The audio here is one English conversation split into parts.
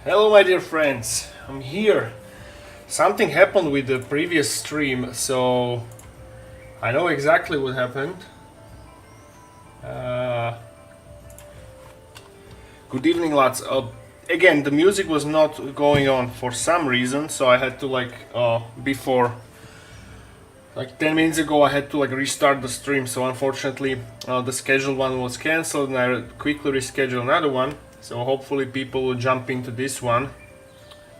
Hello my dear friends, I'm here. Something happened with the previous stream, so I know exactly what happened. Good evening lads. Again, the music was not going on for some reason, so I had to before 10 minutes ago I had to restart the stream, so unfortunately the scheduled one was cancelled and I quickly rescheduled another one, so hopefully people will jump into this one.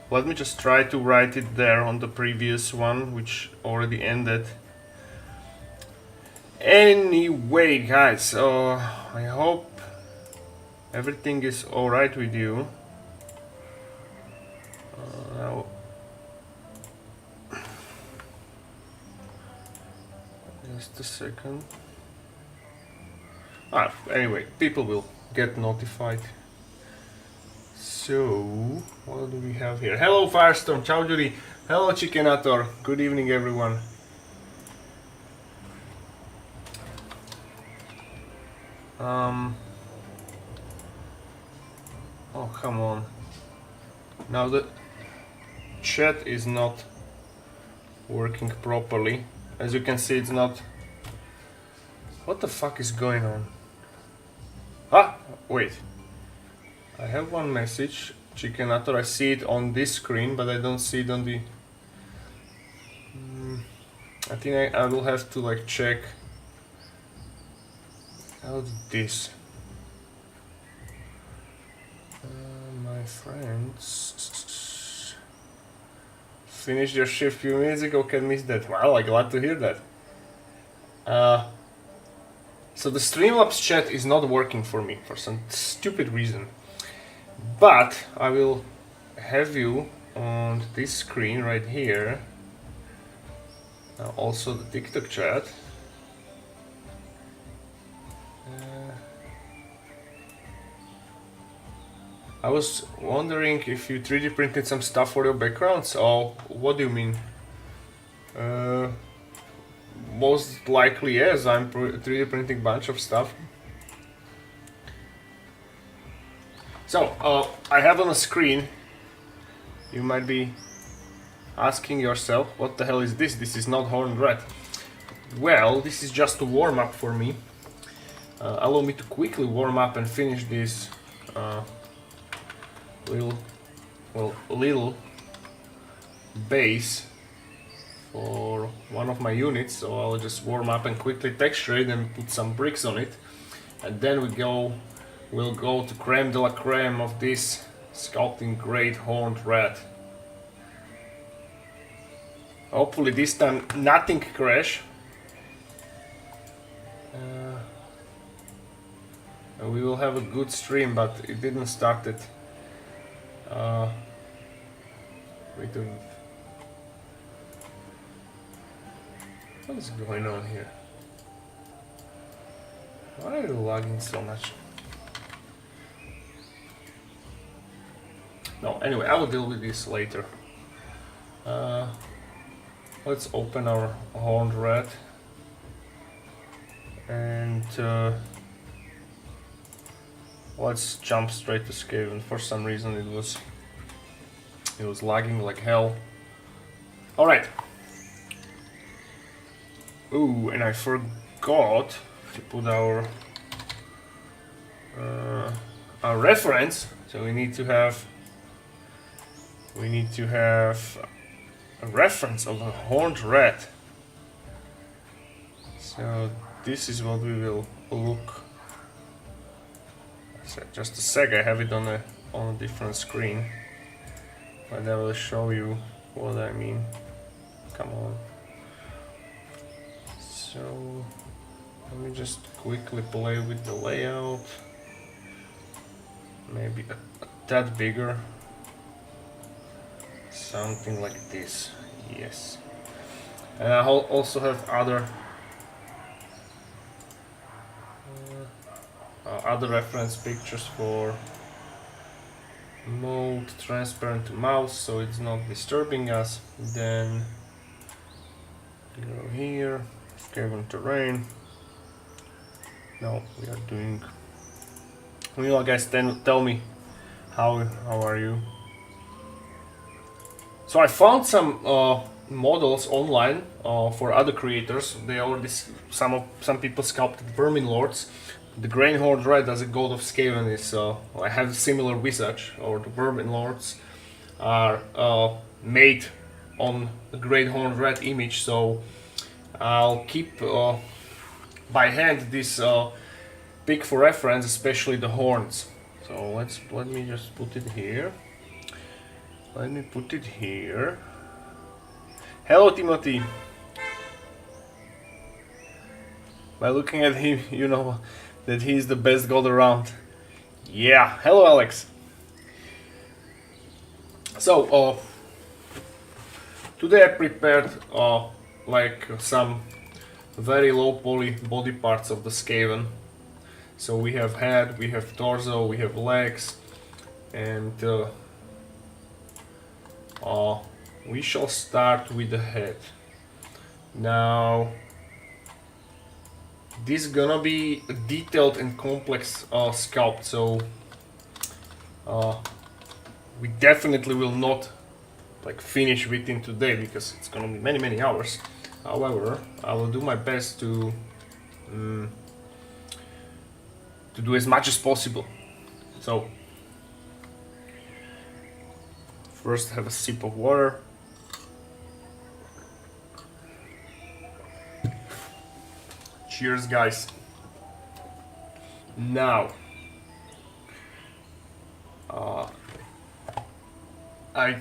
Let me just try to write it there on the previous one, which already ended. Anyway, guys, I hope everything is alright with you. Now, just a second. Anyway, people will get notified. So, what do we have here? Hello Firestorm, ciao Judy, hello Chickenator, good evening everyone. Oh come on. Now the chat is not working properly. As you can see, it's not... What the fuck is going on? Wait. I have one message, Chickenator. I see it on this screen, but I don't see it on the... I think I will have to check out this. My friends... Finished your shift few minutes ago, can miss that. Well, I'm glad to hear that. So the Streamlabs chat is not working for me for some stupid reason. But I will have you on this screen right here. Also the TikTok chat. I was wondering if you 3D printed some stuff for your backgrounds. Oh, what do you mean? Most likely yes, I'm 3D printing a bunch of stuff. So, I have on a screen, you might be asking yourself, what the hell is this? This is not horned rat. Well, this is just a warm-up for me. Allow me to quickly warm up and finish this little base for one of my units. So I'll just warm up and quickly texture it and put some bricks on it. And then we'll go to creme de la creme of this sculpting great horned rat. Hopefully this time nothing crash. And we will have a good stream, but it didn't start it. What is going on here? Why are you lagging so much? No, anyway, I will deal with this later. Let's open our horned rat. And let's jump straight to Skaven. For some reason it was lagging like hell. Alright. Ooh, and I forgot to put our reference. So we need to have a reference of a horned rat. So this is what we will look. Just a sec, I have it on a different screen, but I will show you what I mean. Come on. So let me just quickly play with the layout. Maybe a tad bigger. Something like this. Yes. And I also have other reference pictures for mode transparent mouse, so it's not disturbing us. Then go here, Skaven terrain. No, we are doing. Well, guys, then tell me how are you? So I found some models online for other creators. They already some people sculpted vermin lords. The Greenhorn Red as a god of Skaven is I have a similar visage, or the vermin lords are made on the Greenhorn Red image. So I'll keep by hand this pick for reference, especially the horns. So let me just put it here. Let me put it here. Hello, Timothy. By looking at him, you know that he's the best god around. Yeah. Hello, Alex. So, today I prepared like some very low poly body parts of the Skaven. So we have head, we have torso, we have legs, and we shall start with the head. Now, this is gonna be a detailed and complex sculpt, so we definitely will not like finish within today because it's gonna be many hours. However, I will do my best to do as much as possible. So first have a sip of water. Cheers, guys. Now, I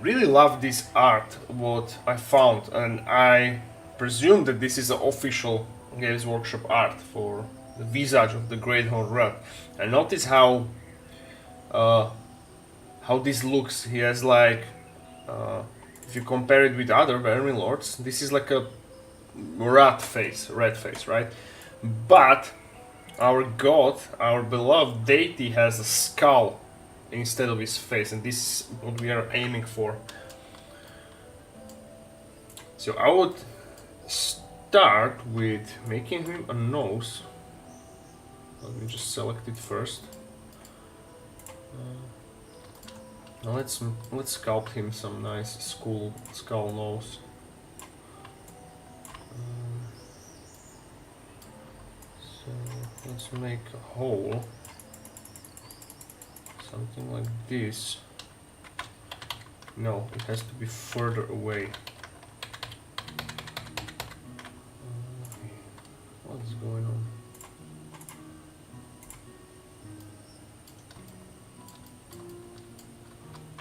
really love this art, what I found, and I presume that this is an official Games Workshop art for the visage of the Greenhorn Red. And notice how this looks. He has like, if you compare it with other vermin lords, this is like a red face, right? But our god, our beloved deity, has a skull instead of his face, and this is what we are aiming for. So I would start with making him a nose. Let me just select it first. Now let's sculpt him some nice skull nose. So let's make a hole, something like this. No, it has to be further away. What's going on?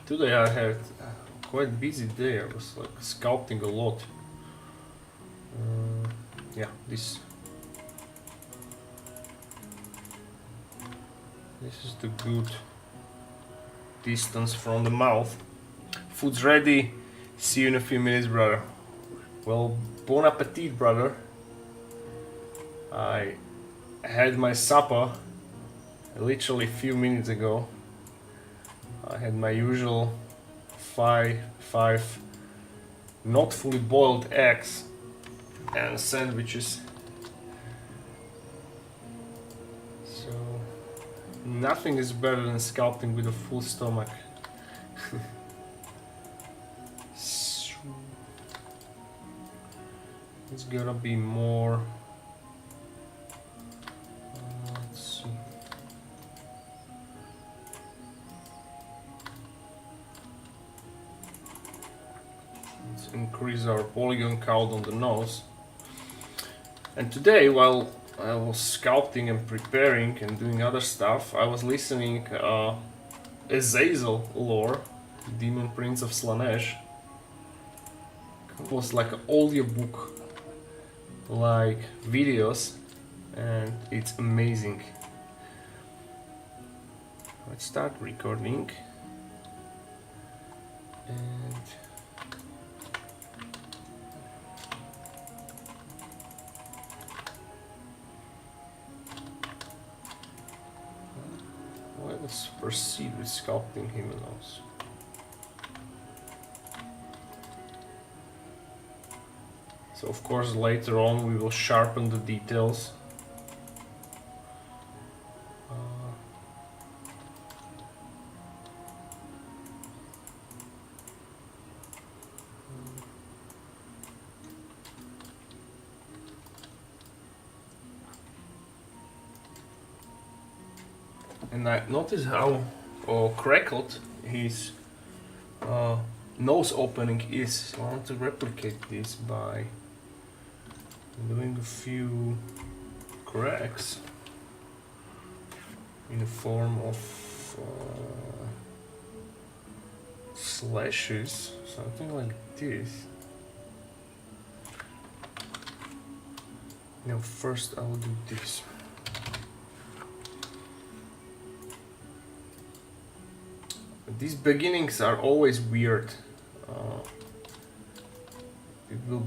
Today I had quite a busy day. I was like sculpting a lot. Yeah, this is the good distance from the mouth. Food's ready. See you in a few minutes, brother. Well, bon appetit, brother. I had my supper literally a few minutes ago. I had my usual five not fully boiled eggs and sandwiches. So nothing is better than sculpting with a full stomach. It's gonna be more. Let's see. Let's increase our polygon count on the nose. And today, while I was sculpting and preparing and doing other stuff, I was listening Azazel lore, Demon Prince of Slanesh. It was like an audiobook, like videos, and it's amazing. Let's start recording. And let's proceed with sculpting him a nose. So of course later on we will sharpen the details. And I notice how crackled his nose opening is. So I want to replicate this by doing a few cracks in the form of slashes, something like this. Now first I will do this. These beginnings are always weird. It will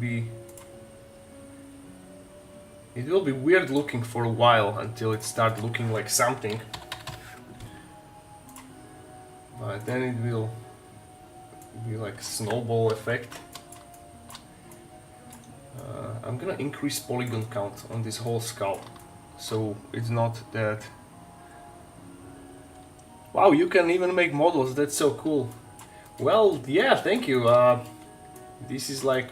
be weird looking for a while until it starts looking like something. But then it will be like snowball effect. I'm gonna increase polygon count on this whole skull, so it's not that. Wow, you can even make models. That's so cool. Well, yeah, thank you. This is like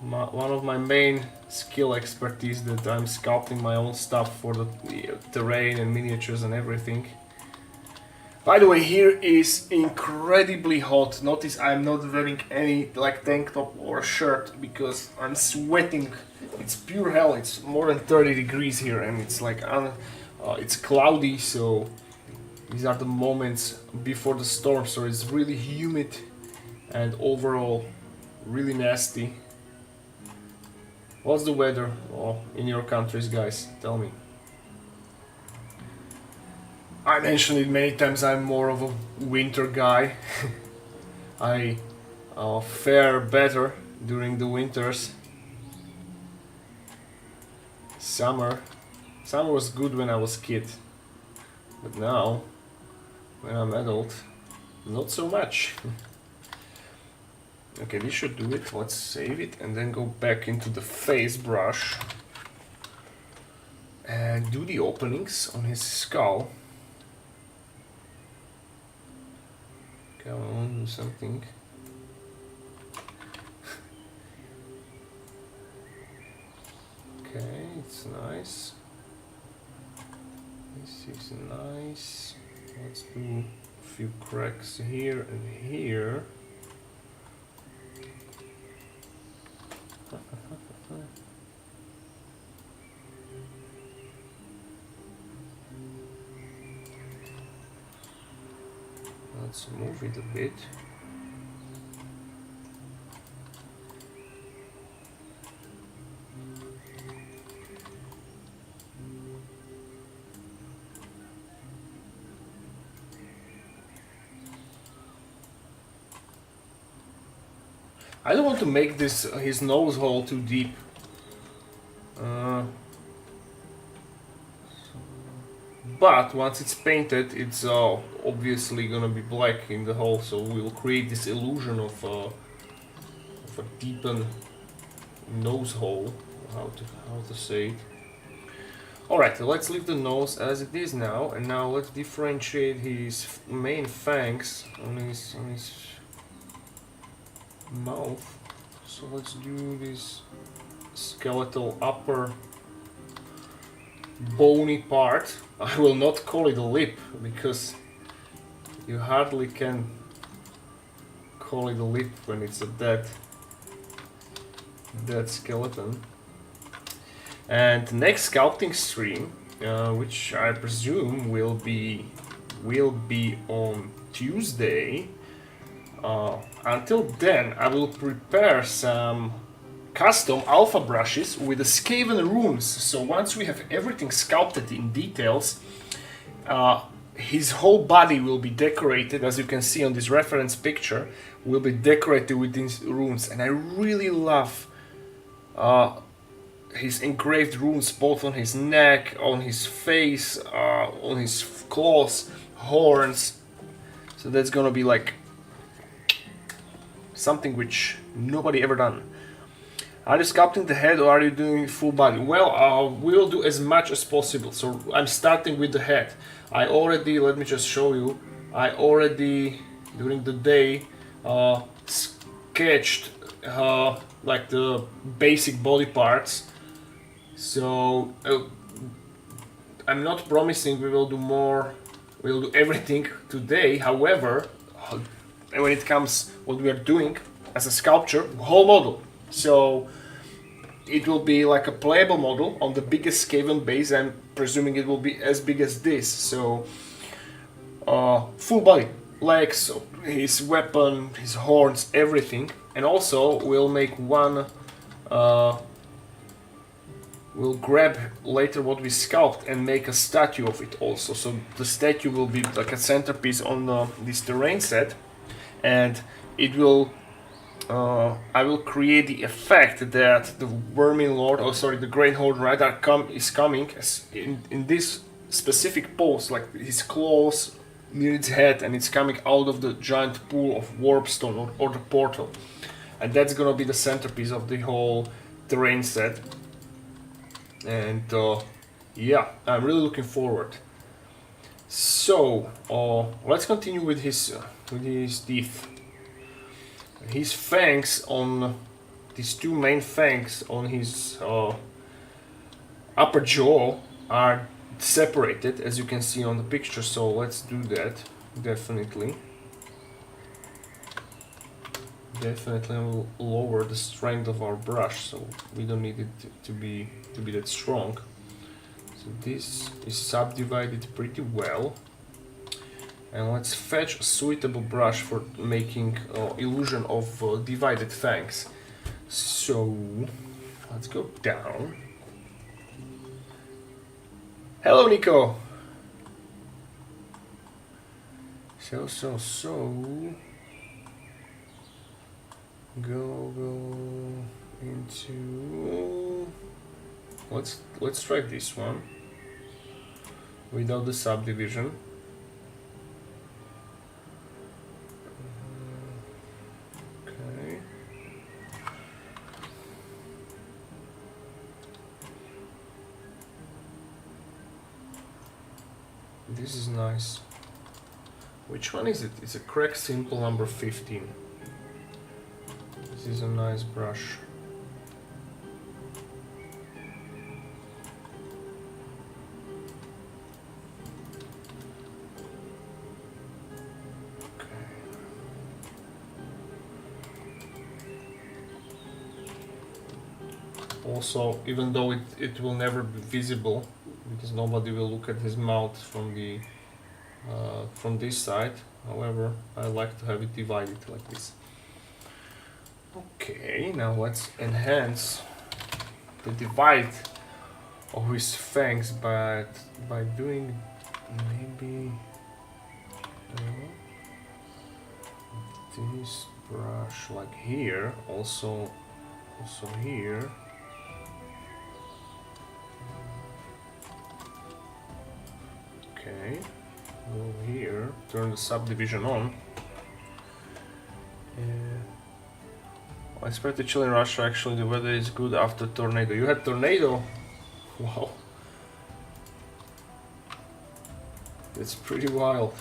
one of my main skill expertise, that I'm sculpting my own stuff for the terrain and miniatures and everything. By the way, here is incredibly hot. Notice I'm not wearing any like tank top or shirt because I'm sweating. It's pure hell. It's more than 30 degrees here, and it's like it's cloudy, so these are the moments before the storm, so it's really humid and overall really nasty. What's the weather in your countries, guys? Tell me. I mentioned it many times, I'm more of a winter guy. I fare better during the winters. Summer was good when I was kid, but now, when I'm adult, not so much. Okay, this should do it. Let's save it and then go back into the face brush and do the openings on his skull. Come on, do something. Okay, it's nice. This is nice. Let's do a few cracks here and here. Let's move it a bit. I don't want to make this his nose hole too deep. But once it's painted, it's obviously gonna be black in the hole, so we'll create this illusion of a deepened nose hole. How to say it? All right, let's leave the nose as it is now, and now let's differentiate his main fangs on his mouth. So let's do this skeletal upper bony part. I will not call it a lip because you hardly can call it a lip when it's a dead skeleton. And the next sculpting stream, which I presume will be on Tuesday. Until then, I will prepare some custom alpha brushes with the Skaven runes. So once we have everything sculpted in details, his whole body will be decorated, as you can see on this reference picture, will be decorated with these runes. And I really love his engraved runes, both on his neck, on his face, on his claws, horns. So that's gonna be like something which nobody ever done. Are you sculpting the head or are you doing full body? Well, we will do as much as possible. So I'm starting with the head. I already, let me just show you, I already during the day sketched like the basic body parts. So I'm not promising we will do more we'll do everything today. However, when it comes what we are doing as a sculpture, whole model. So it will be like a playable model on the biggest Skaven base. I'm presuming it will be as big as this. So full body, legs, his weapon, his horns, everything. And also we'll make one. We'll grab later what we sculpt and make a statue of it also. So the statue will be like a centerpiece on this terrain set, and it will. I will create the effect that the Vermin Lord, the Great Horde Rider is coming as in this specific pose, like his claws near its head, and it's coming out of the giant pool of warpstone or the portal, and that's gonna be the centerpiece of the whole terrain set. And yeah, I'm really looking forward. So let's continue with his teeth. His fangs on these two main fangs on his upper jaw are separated, as you can see on the picture. So let's do that. Definitely I will lower the strength of our brush, so we don't need it to be that strong. So this is subdivided pretty well, and let's fetch a suitable brush for making illusion of divided fangs. So let's go down. Hello, Nico. So go into, let's try this one without the subdivision. Okay. This is nice. Which one is it? It's a crack simple number 15. This is a nice brush. Also, even though it will never be visible, because nobody will look at his mouth from this side. However, I like to have it divided like this. Okay, now let's enhance the divide of his fangs by doing maybe this brush like here, also here. Okay, go here, turn the subdivision on. I expect to chill in Russia. Actually, the weather is good after tornado. You had tornado? Wow. That's pretty wild.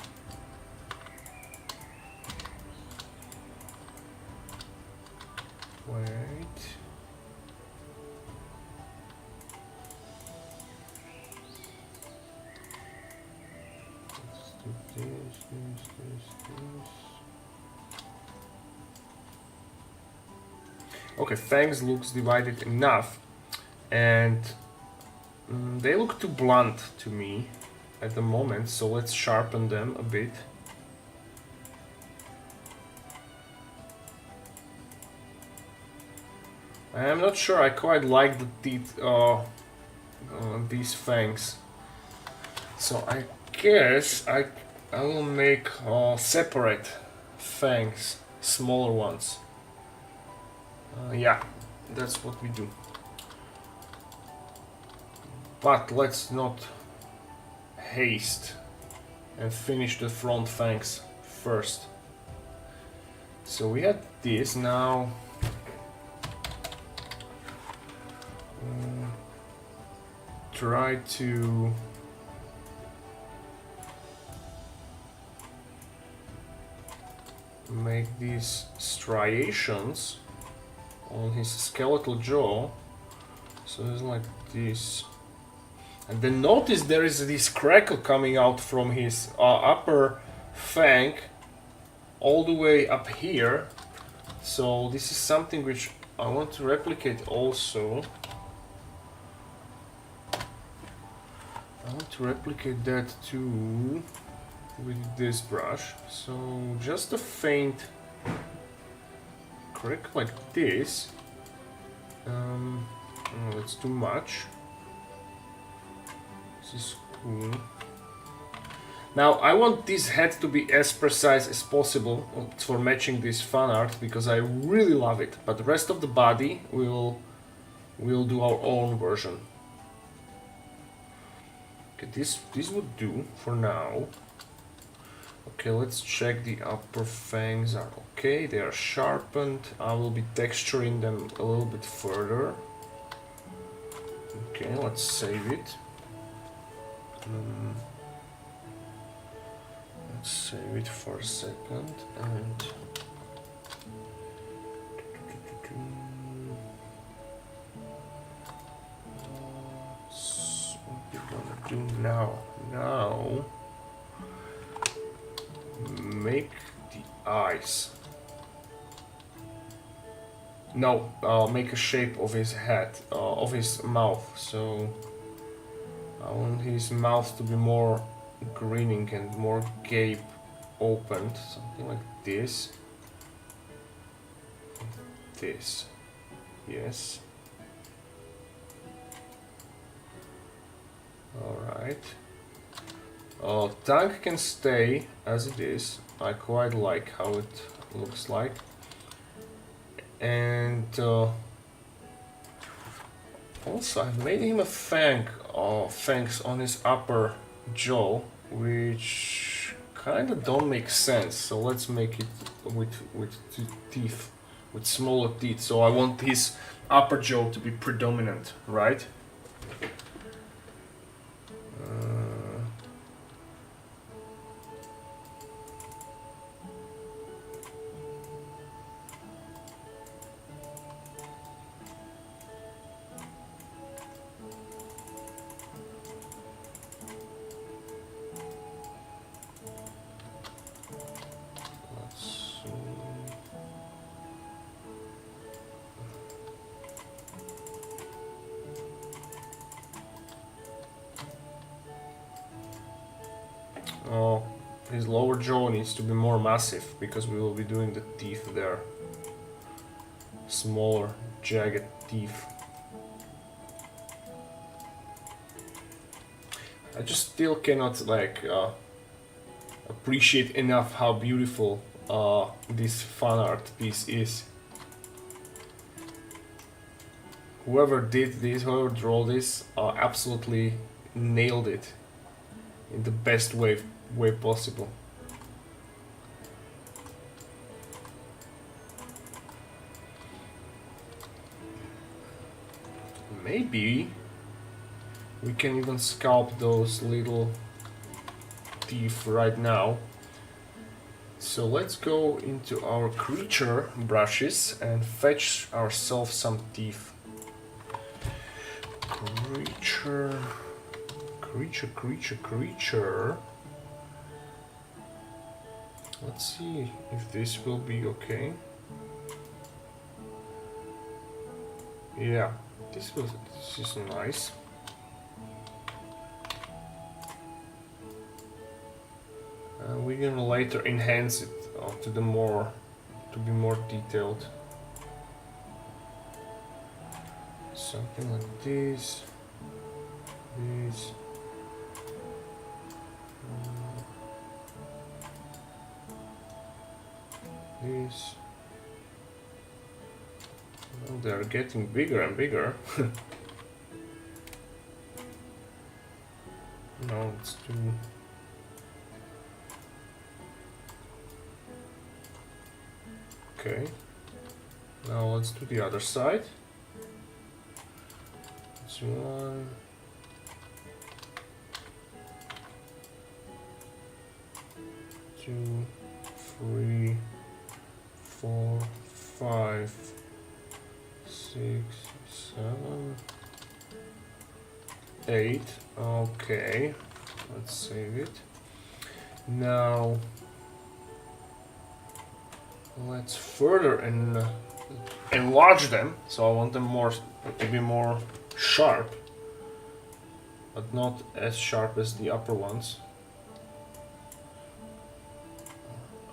Wait. Let's do this. Okay, fangs looks divided enough, and they look too blunt to me at the moment, so let's sharpen them a bit. I'm not sure I quite like the teeth, these fangs, so I guess I will make separate fangs, smaller ones. Yeah, that's what we do. But let's not haste and finish the front fangs first. So we had this now. Try to make these striations on his skeletal jaw, so it's like this. And then notice there is this crackle coming out from his upper fang all the way up here. So this is something which I want to replicate also. I want to replicate that too with this brush. So just a faint crack like this. Oh, that's too much. This is cool. Now I want this head to be as precise as possible for matching this fan art because I really love it. But the rest of the body we'll do our own version. Okay, this would do for now. Okay, let's check the upper fangs are okay. They are sharpened. I will be texturing them a little bit further. Okay, let's save it. Let's save it for a second and what we're gonna do now? Now make the eyes. No, make a shape of his head, of his mouth. So I want his mouth to be more grinning and more gape opened, something like this. This, yes. All right. Tongue can stay as it is. I quite like how it looks like. And also I've made him a fangs on his upper jaw, which kind of don't make sense. So let's make it with teeth, with smaller teeth. So I want his upper jaw to be predominant, right? Oh, his lower jaw needs to be more massive because we will be doing the teeth there. Smaller, jagged teeth. I just still cannot like appreciate enough how beautiful this fan art piece is. Whoever did this, whoever drew this, absolutely nailed it in the best way possible. Maybe we can even sculpt those little teeth right now. So let's go into our creature brushes and fetch ourselves some teeth. Creature. Let's see if this will be okay. Yeah, this is nice. We're gonna later enhance it to be more detailed. Something like this. This. Well, they are getting bigger and bigger. No, it's too. Okay. Now let's do the other side. It's 1, 2, 3, 4, 5, 6, 7, 8. Okay, let's save it. Now let's further enlarge them. So I want them to be more sharp, but not as sharp as the upper ones.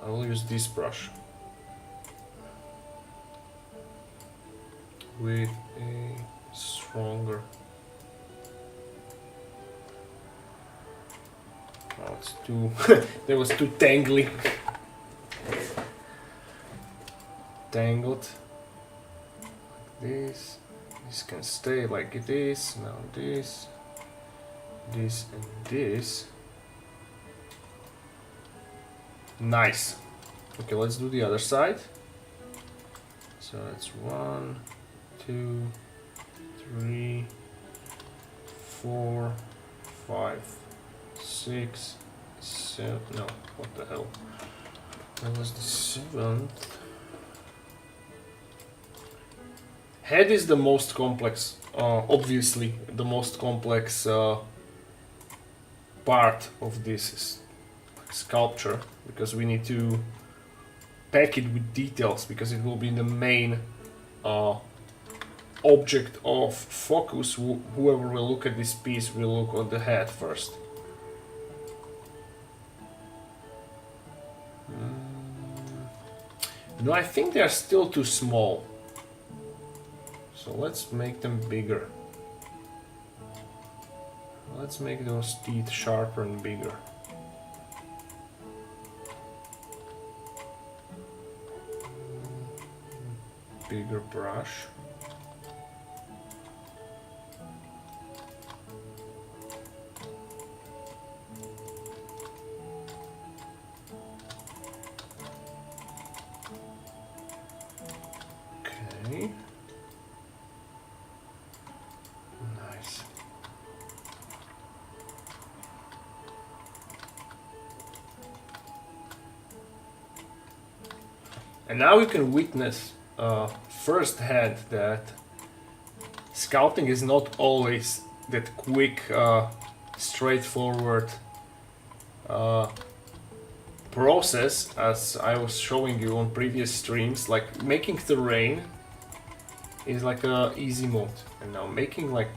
I will use this brush with a stronger. Oh, it's too. That was too tangly. Tangled. Like this. This can stay like it is. Now this, this, and this. Nice. Okay, let's do the other side. So that's 1, 2, 3, 4, 5, 6, 7. No, what the hell? That was the 7th. Head is the most complex, obviously, the most complex part of this sculpture, because we need to pack it with details, because it will be the main object of focus. Whoever will look at this piece will look on the head first. No, I think they are still too small. So let's make them bigger. Let's make those teeth sharper and bigger. Bigger brush. Okay. Nice. And now you can witness firsthand that sculpting is not always that quick, straightforward process as I was showing you on previous streams. Like making terrain is like a easy mode, and now making like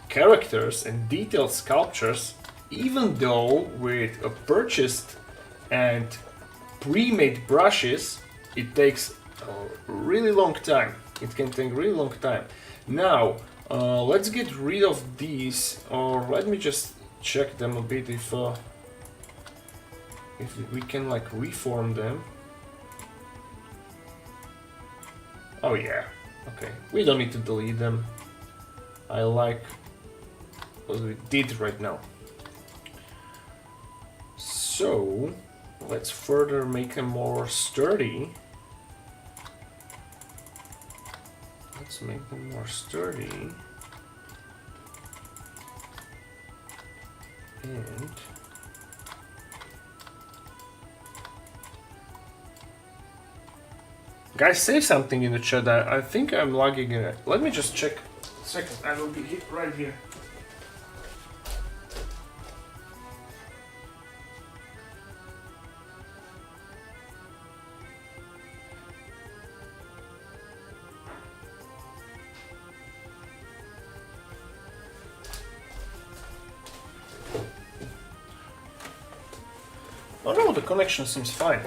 characters and detailed sculptures, even though with a purchased and pre-made brushes, it takes a really long time. It can take a really long time. Now let's get rid of these, or let me just check them a bit if we can like reform them. Oh yeah, okay, we don't need to delete them. I like what we did right now. So let's further make them more sturdy. Let's make them more sturdy. And guys, say something in the chat. I think I'm lagging in it. Let me just check. A second, I will be right here. Oh no, the connection seems fine.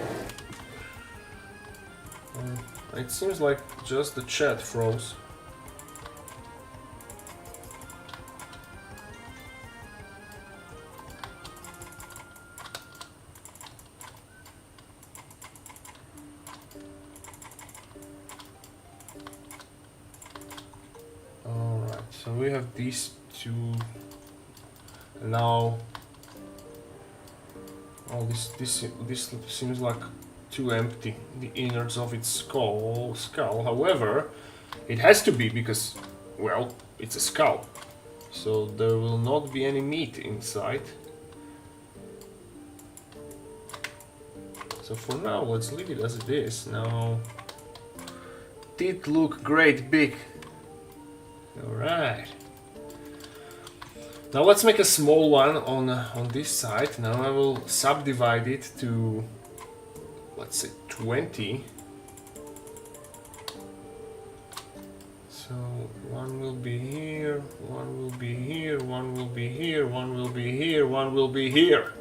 It seems like just the chat froze. Alright, so we have these two. And now oh, this seems like too empty, the innards of its skull. However, it has to be because, well, it's a skull, so there will not be any meat inside. So for now, let's leave it as it is. Now, teeth look great big. All right. Now let's make a small one on this side. Now I will subdivide it to, let's say, 20. So one will be here, one will be here, one will be here, one will be here, one will be here.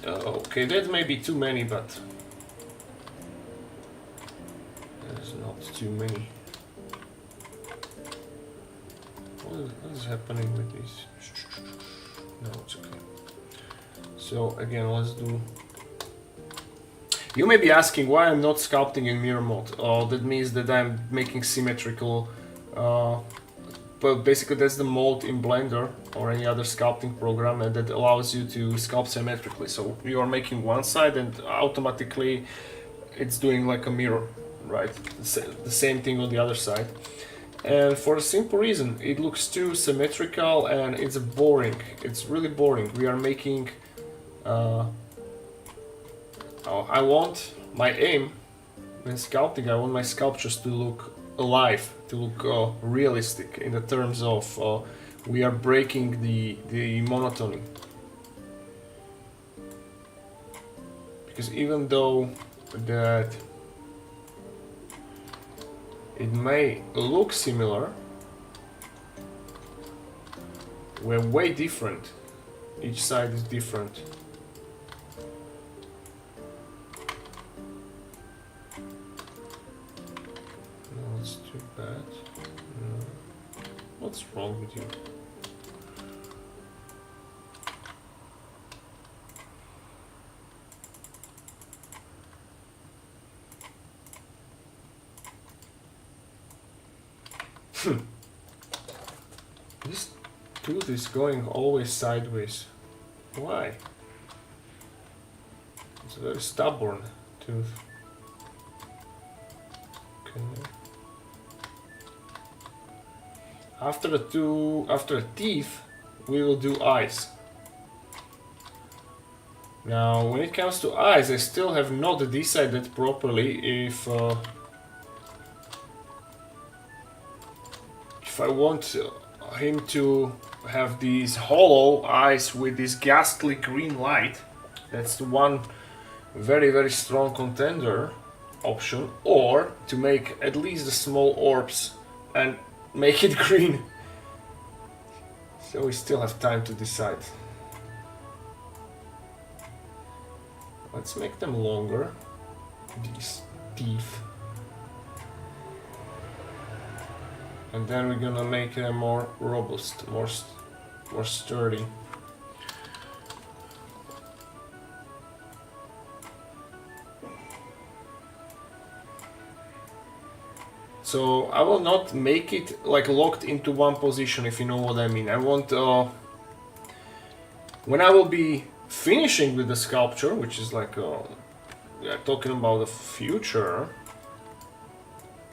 Okay, that may be too many, but there's not too many. What is happening with these? No, it's okay. So again, let's do. You may be asking why I'm not sculpting in mirror mode. That means that I'm making symmetrical. Well, basically that's the mode in Blender or any other sculpting program, and that allows you to sculpt symmetrically. So you are making one side, and automatically it's doing like a mirror, right? The same thing on the other side. And for a simple reason, it looks too symmetrical and it's boring. It's really boring. We are making. I want my aim when sculpting. I want my sculptures to look alive, to look realistic in the terms of we are breaking the monotony. Because even though that it may look similar, we're way different. Each side is different. No, that's too bad. No. What's wrong with you? This tooth is going always sideways. Why? It's a very stubborn tooth. Okay. After the teeth, we will do eyes. Now, when it comes to eyes, I still have not decided properly if I want him to have these hollow eyes with this ghastly green light. That's the one very, very strong contender option, or to make at least the small orbs and make it green. So we still have time to decide. Let's make them longer, these teeth. And then we're gonna make them more robust, more sturdy. So I will not make it like locked into one position, if you know what I mean. I want, when I will be finishing with the sculpture, which is like, we are talking about the future,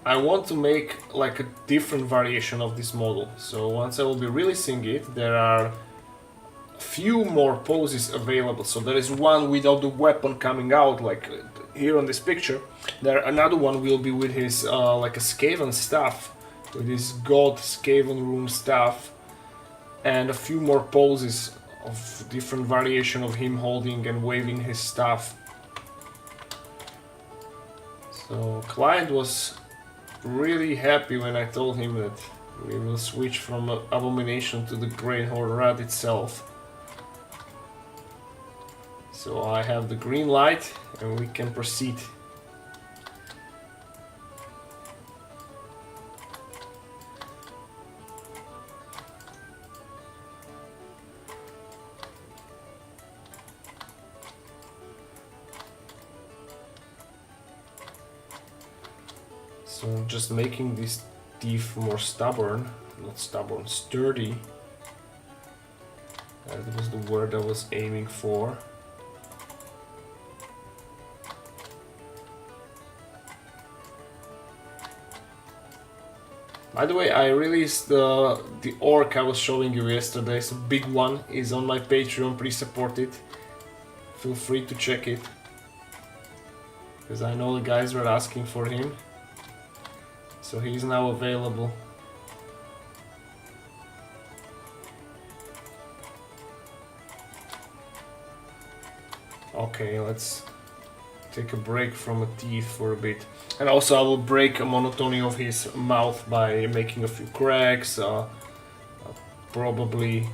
I want to make like a different variation of this model. So once I will be releasing it, there are a few more poses available. So there is one without the weapon coming out, like here on this picture. There another one will be with his like a Skaven staff, with his god Skaven rune staff, and a few more poses of different variation of him holding and waving his staff. So client was really happy when I told him that we will switch from Abomination to the Grey Horde Rat itself. So I have the green light and we can proceed. So I'm just making this teeth more stubborn, not stubborn, sturdy. That was the word I was aiming for. By the way, I released the orc I was showing you yesterday. It's a big one, is on my Patreon, please support it. Feel free to check it, because I know the guys were asking for him. So he's now available. Okay, let's take a break from the teeth for a bit. And also I will break a monotony of his mouth by making a few cracks, probably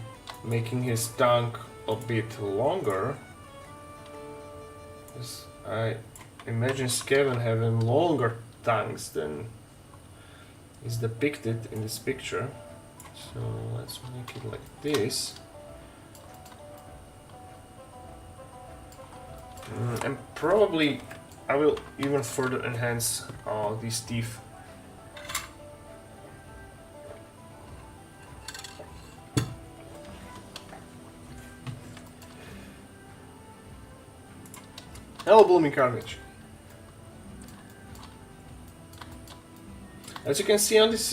making his tongue a bit longer. I imagine Skaven having longer tongues than is depicted in this picture. So let's make it like this. And probably I will even further enhance these teeth. Hello, Blooming Carnage. As you can see on this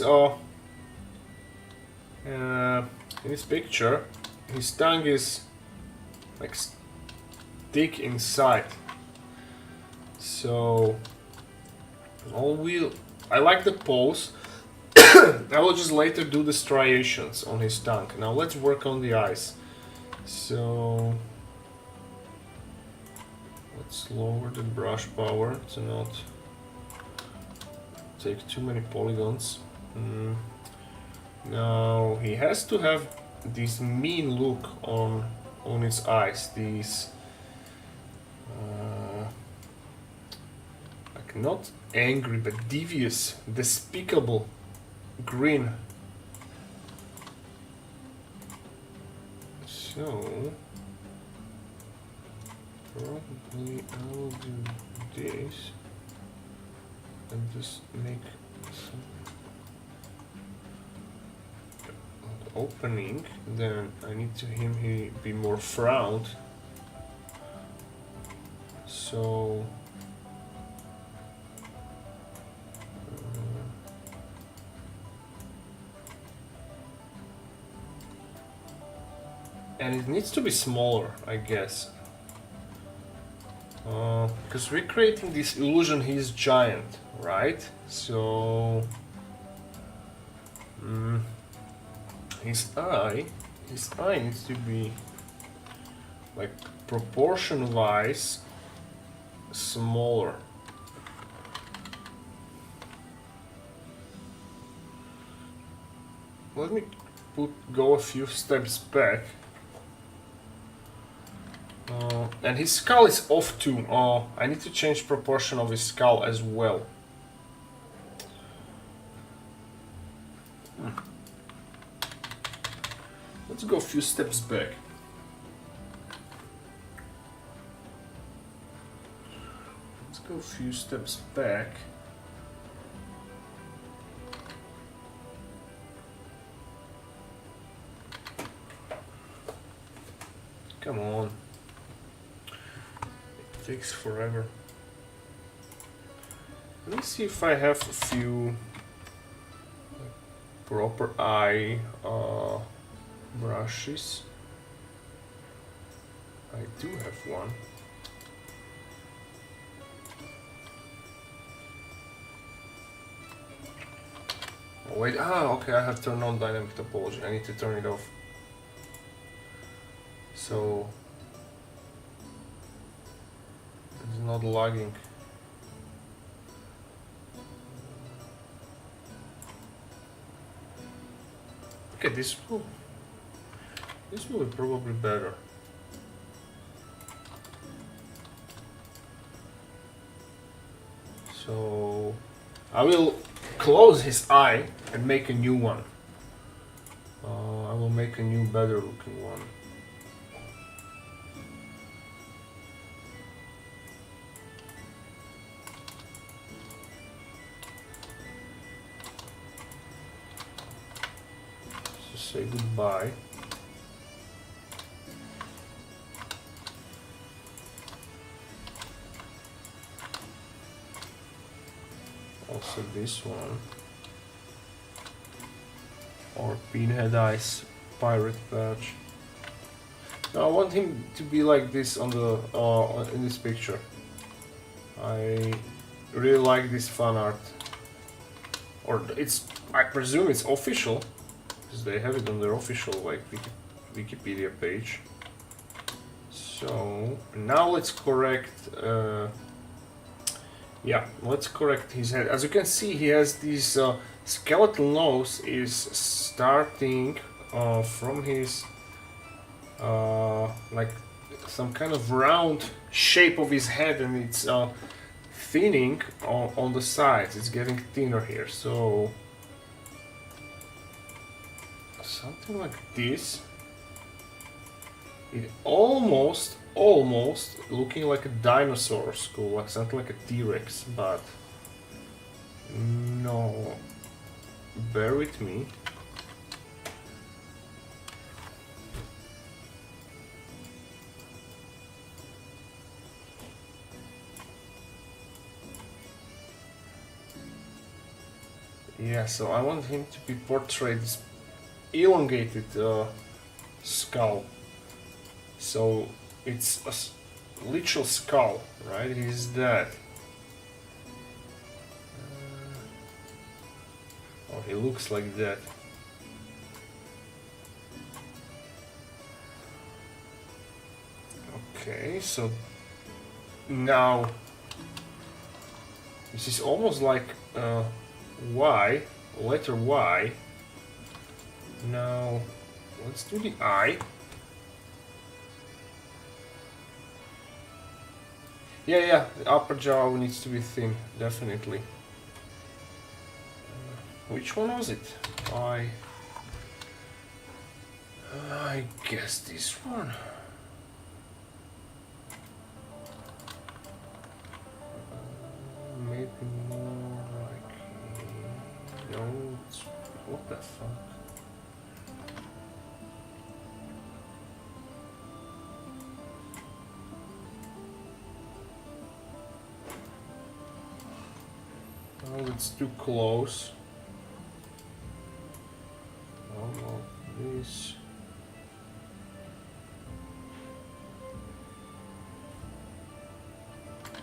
in this picture, his tongue is like thick inside. So I like the pose. I will just later do the striations on his tongue. Now let's work on the eyes. So let's lower the brush power to not take too many polygons. Now he has to have this mean look on his eyes, these like not angry but devious, despicable grin. So probably I will do this and just make some opening. Then I need to him he be more frowned. So and it needs to be smaller, I guess. Because we're creating this illusion he's giant, right? So his eye needs to be like proportion wise smaller. Let me go a few steps back. And his skull is off too. I need to change proportion of his skull as well. Let's go a few steps back. Let's go a few steps back. Come on. It takes forever. Let me see if I have a few proper eye brushes. I do have one. Oh, wait, okay, I have turned on dynamic topology. I need to turn it off. So it's not lagging. Okay, this will be probably better. So I will close his eye and make a new one. I will make a new, better looking one. Say goodbye. Also this one. Or Pinhead Eyes Pirate Badge. Now I want him to be like this on the in this picture. I really like this fan art. Or I presume it's official. They have it on their official Wikipedia page. So now let's correct. Yeah, let's correct his head. As you can see, he has this skeletal nose is starting from his like some kind of round shape of his head, and it's thinning on the sides. It's getting thinner here, so something like this. It almost looking like a dinosaur skull, like something like a T-Rex, but no. Bear with me. Yeah, so I want him to be portrayed as elongated skull. So it's a literal skull, right? He's that. Oh, he looks like that. Okay, so now this is almost like Y, letter Y. Now let's do the eye. Yeah, the upper jaw needs to be thin, definitely. Which one was it? I guess this one. Maybe more like... No, what the fuck? Oh, it's too close. Oh, this.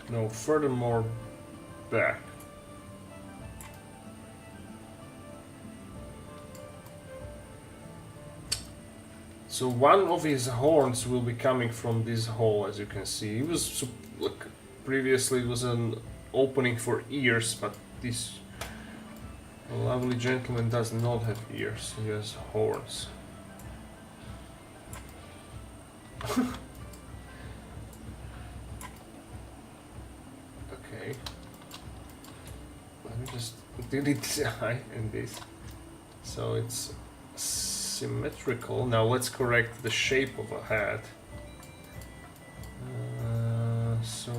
No, furthermore back. So one of his horns will be coming from this hole, as you can see. It was like previously it was an opening for ears, but this lovely gentleman does not have ears. He has horns. Okay. Let me just delete this eye and this. So it's symmetrical. Now let's correct the shape of a head. So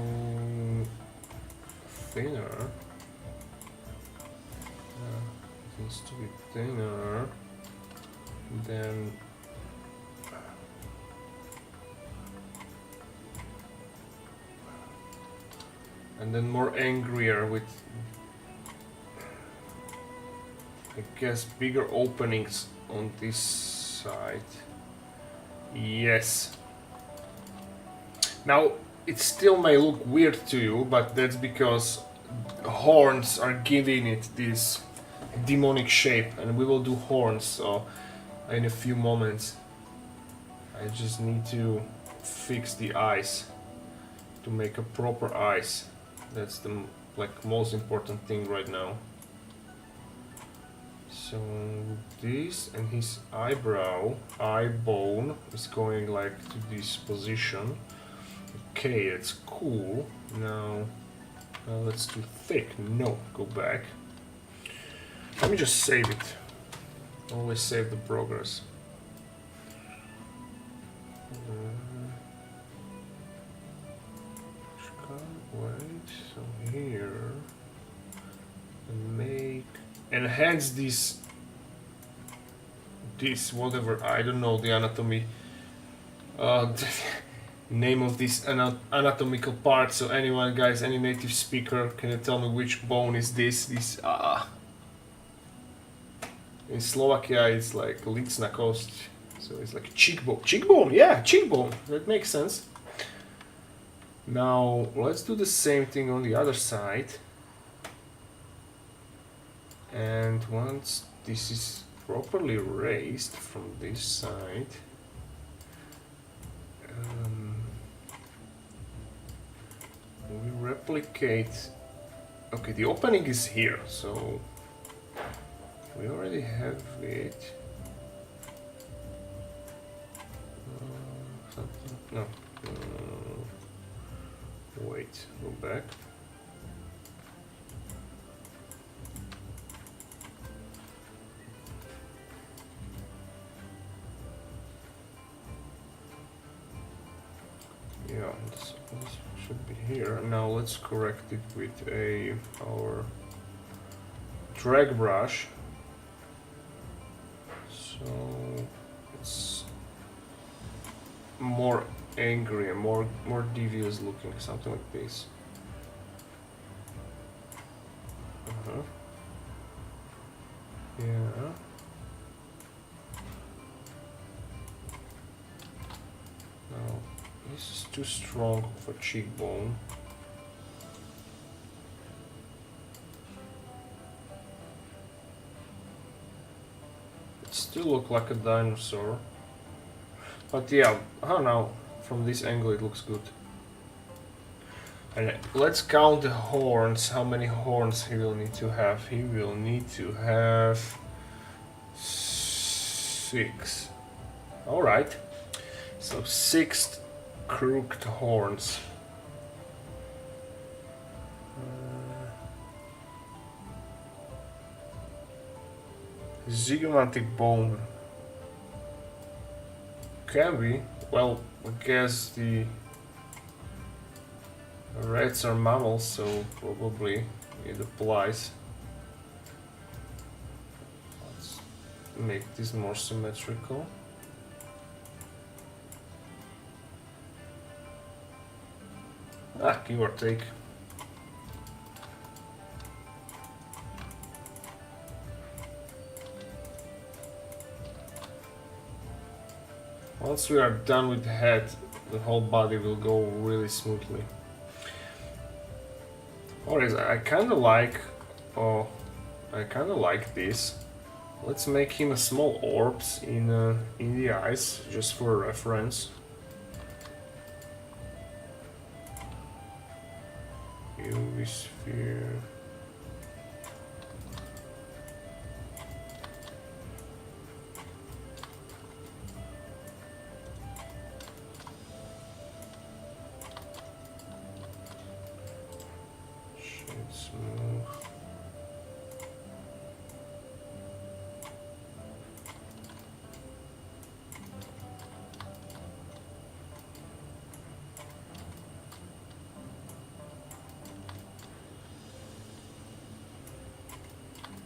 thinner. It needs to be thinner. Then and then more angrier with, I guess, bigger openings on this side. Yes. Now it still may look weird to you, but that's because horns are giving it this demonic shape, and we will do horns in a few moments. I just need to fix the eyes to make a proper eyes. That's the most important thing right now. So this and his eyebrow, eye bone is going like to this position. Okay, that's cool. Now let's do thick. No, go back. Let me just save it. Always save the progress. Wait, so here, and make, enhance this whatever, I don't know the anatomy, the name of this anatomical part. So anyone, guys, any native speaker, can you tell me which bone is this? In Slovakia it's like licna kost, so it's like cheekbone, yeah, cheekbone, that makes sense. Now let's do the same thing on the other side, and once this is properly raised from this side, we replicate. Okay, the opening is here, so we already have it. No. Wait, go back. Yeah, this should be here. Now let's correct it with our drag brush. So it's more angry and more devious looking, something like this. Yeah. Now this is too strong of a cheekbone. It still looks like a dinosaur. But yeah, I don't know, from this angle it looks good. And let's count the horns, how many horns he will need to have. He will need to have 6. Alright, so 6 crooked horns. Zygomatic bone. Can be. Well, I guess the rats are mammals, so probably it applies. Let's make this more symmetrical. Give or take. Once we are done with the head, the whole body will go really smoothly. Alright, I kinda like this. Let's make him a small orbs in the eyes, just for reference. UV sphere. Smooth.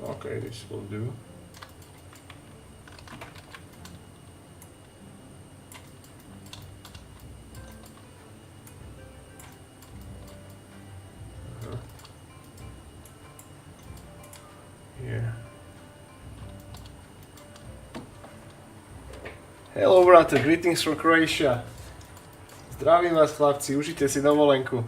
Okay, this will do. Hello brother, greetings from Croatia. Zdravím vás chlapci, užite si dovolenku.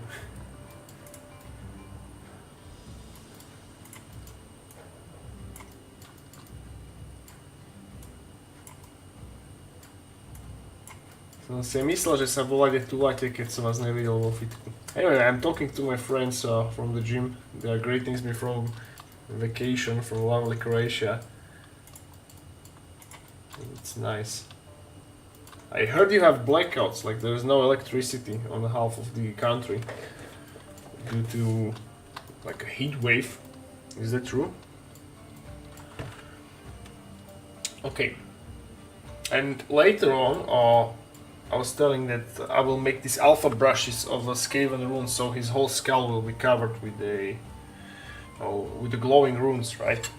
Som si myslel, že sa voláte túlate, keď som vás nevidel vo fitku. Anyway, I'm talking to my friends from the gym. They are greetings me from vacation from lovely Croatia. It's nice. I heard you have blackouts, like there's no electricity on the half of the country due to like a heat wave. Is that true? Okay. And later on, I was telling that I will make these alpha brushes of Skaven runes, so his whole skull will be covered with the glowing runes, right?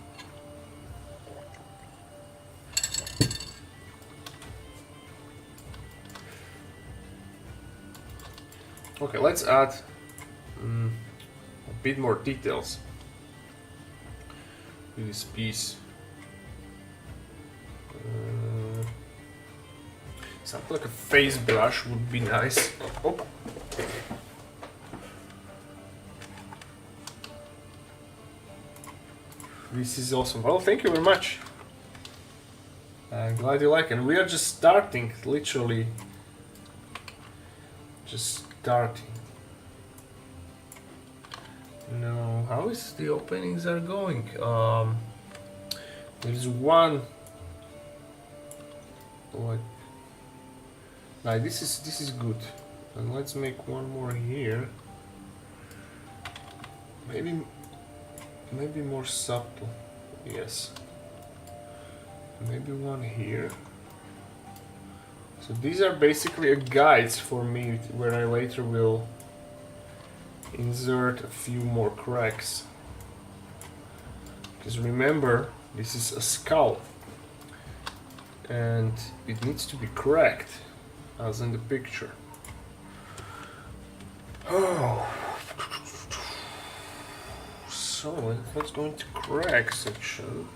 Okay, let's add a bit more details to this piece. Something like a face brush would be nice. Oh. This is awesome. Well, thank you very much. I'm glad you like it. And we are just starting, literally. Just starting. No, how is the openings are going? There's one like this is good. And let's make one more here. Maybe more subtle. Yes. Maybe one here. So these are basically guides for me where I later will insert a few more cracks. Because remember, this is a skull and it needs to be cracked as in the picture. Oh, so let's go into crack section.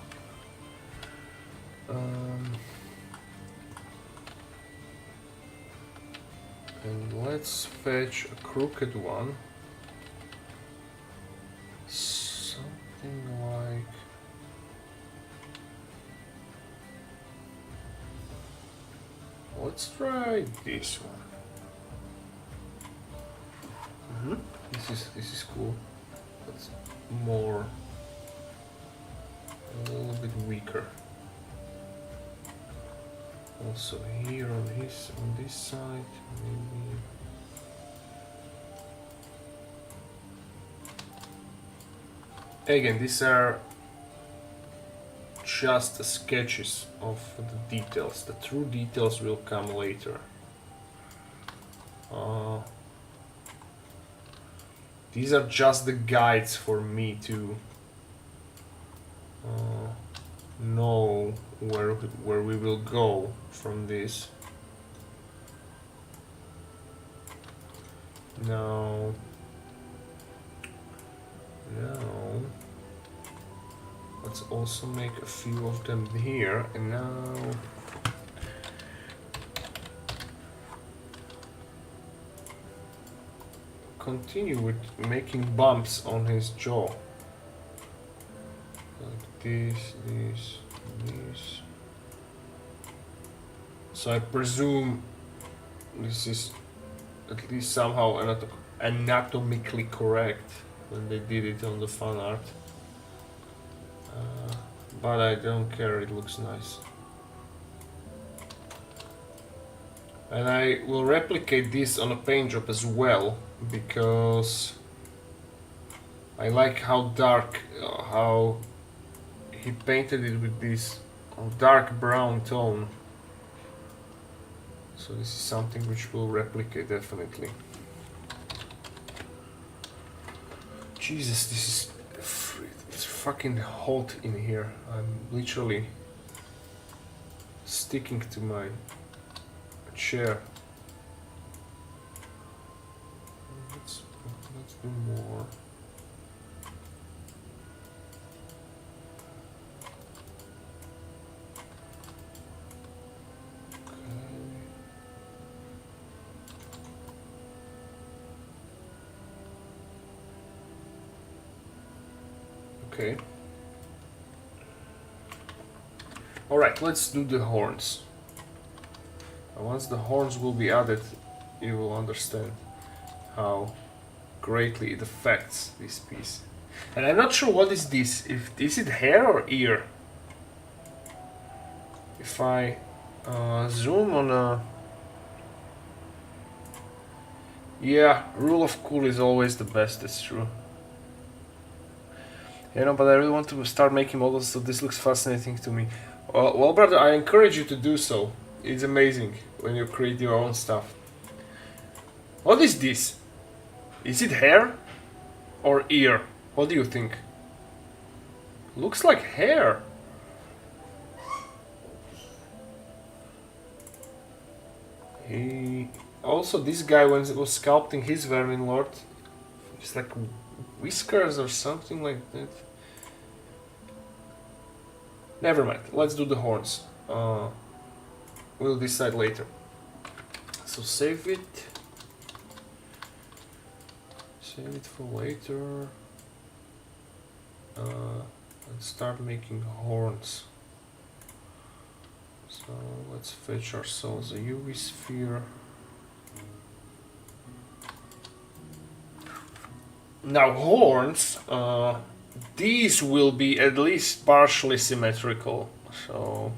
And let's fetch a crooked one. Something like let's try this one. This is cool. That's more a little bit weaker. Also here on this side, maybe. Again, these are just the sketches of the details. The true details will come later. These are just the guides for me to know where we will go from this. Now, let's also make a few of them here, and now continue with making bumps on his jaw. Like this. So I presume this is at least somehow anatomically correct when they did it on the fan art. But I don't care, it looks nice. And I will replicate this on a paint job as well, because I like how dark, how he painted it with this dark brown tone. So this is something which we'll replicate definitely. Jesus, this is it's fucking hot in here. I'm literally sticking to my chair. Let's do more. Okay. Alright, let's do the horns. And once the horns will be added, you will understand how greatly it affects this piece. And I'm not sure what is this. Is it hair or ear? If I zoom on a... Yeah, rule of cool is always the best, it's true. You know, but I really want to start making models, so this looks fascinating to me. Well, brother, I encourage you to do so. It's amazing when you create your own stuff. What is this? Is it hair or ear? What do you think? Looks like hair. Also, this guy, when he was sculpting his Vermin Lord, it's like whiskers or something like that. Never mind, let's do the horns. We'll decide later. So save it. Save it for later. And start making horns. So let's fetch ourselves a UV sphere. Now horns, these will be at least partially symmetrical. So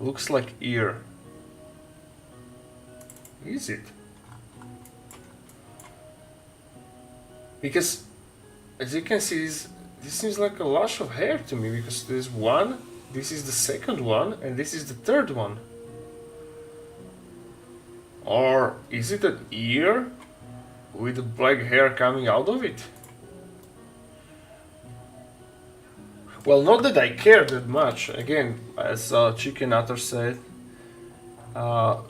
looks like ear. Is it? Because as you can see, this seems like a lash of hair to me, because there's one, this is the second one, and this is the third one. Or is it an ear with black hair coming out of it? Well, not that I care that much. Again, as Chicken Nutter said, the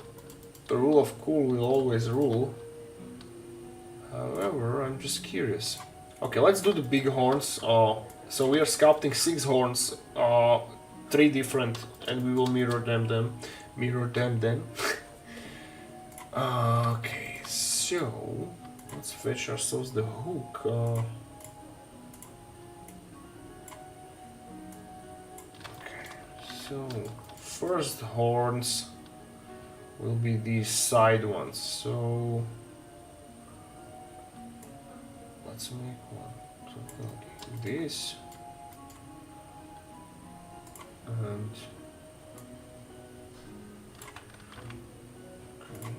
rule of cool will always rule. However, I'm just curious. Okay, let's do the big horns. So we are sculpting 6 horns, 3 different, and we will mirror them then. Okay, so let's fetch ourselves the hook. Okay, so first horns will be these side ones. So let's make one something like this, and okay.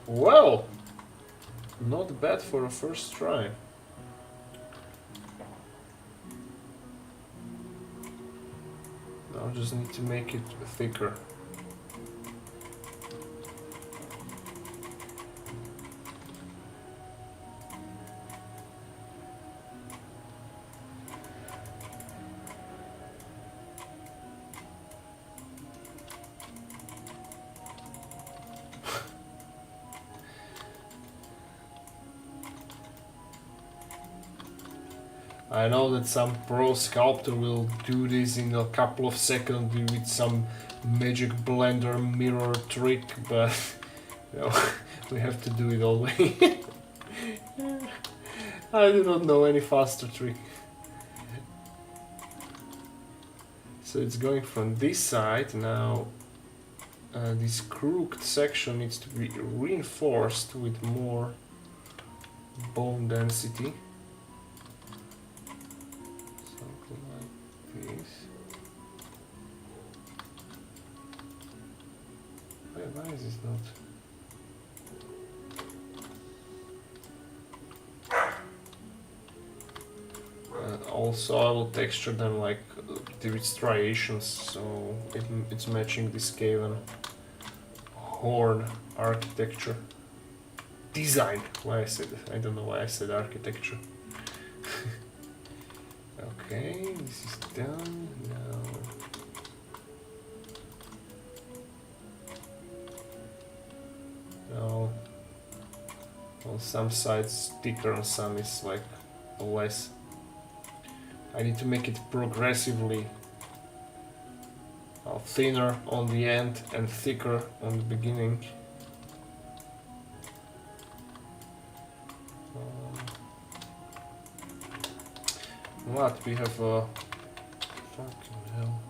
Well, not bad for a first try. Now I just need to make it thicker. I know that some pro sculptor will do this in a couple of seconds with some magic blender mirror trick, but you know, we have to do it all the way. I do not know any faster trick. So it's going from this side now. This crooked section needs to be reinforced with more bone density. Something like this. Why is this not? Also, I will texture them like with striations, so it's matching this Caven horn architecture design. Why I said it? I don't know why I said architecture. Okay, this is done now. Now, on some sides thicker, on some is like less. I need to make it progressively thinner on the end and thicker on the beginning. What? We have a... fucking hell.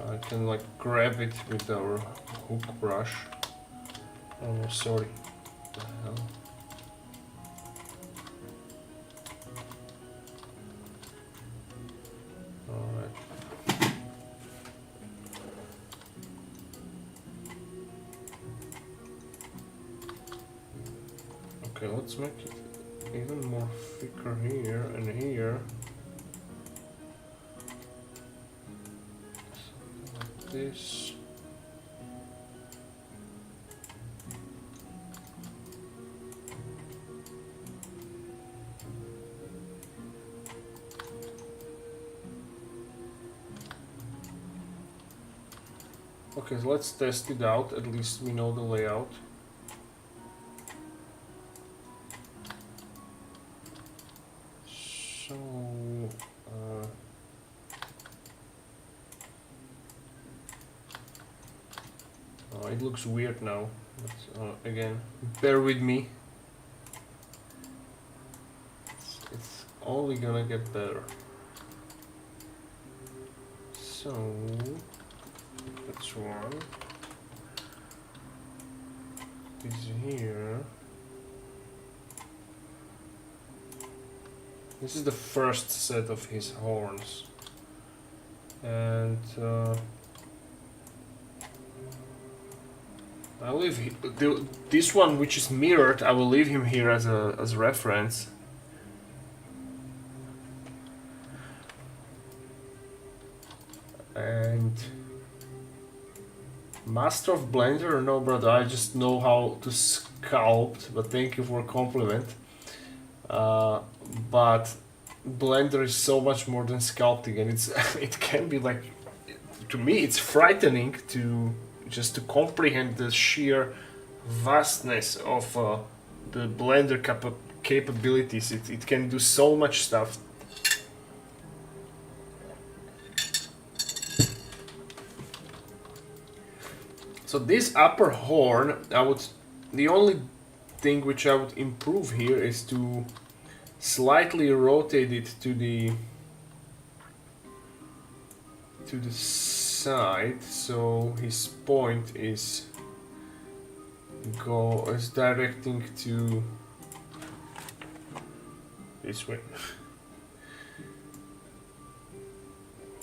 I can like grab it with our hook brush. Oh no, sorry. What the hell? Okay, let's make it even more thicker here and here. Something like this. Okay, so let's test it out, at least we know the layout. So, It looks weird now, but again, bear with me. It's only gonna get better. So that's one. This here. This is the first set of his horns, and I'll leave this one, which is mirrored. I will leave him here as a reference. And Master of Blender? No, brother, I just know how to sculpt, but thank you for a compliment. But Blender is so much more than sculpting, and it can be like, to me, it's frightening to just to comprehend the sheer vastness of the Blender capabilities. It can do so much stuff. So this upper horn, the only thing which I would improve here is to slightly rotate it to the side, so his point is directing to this way.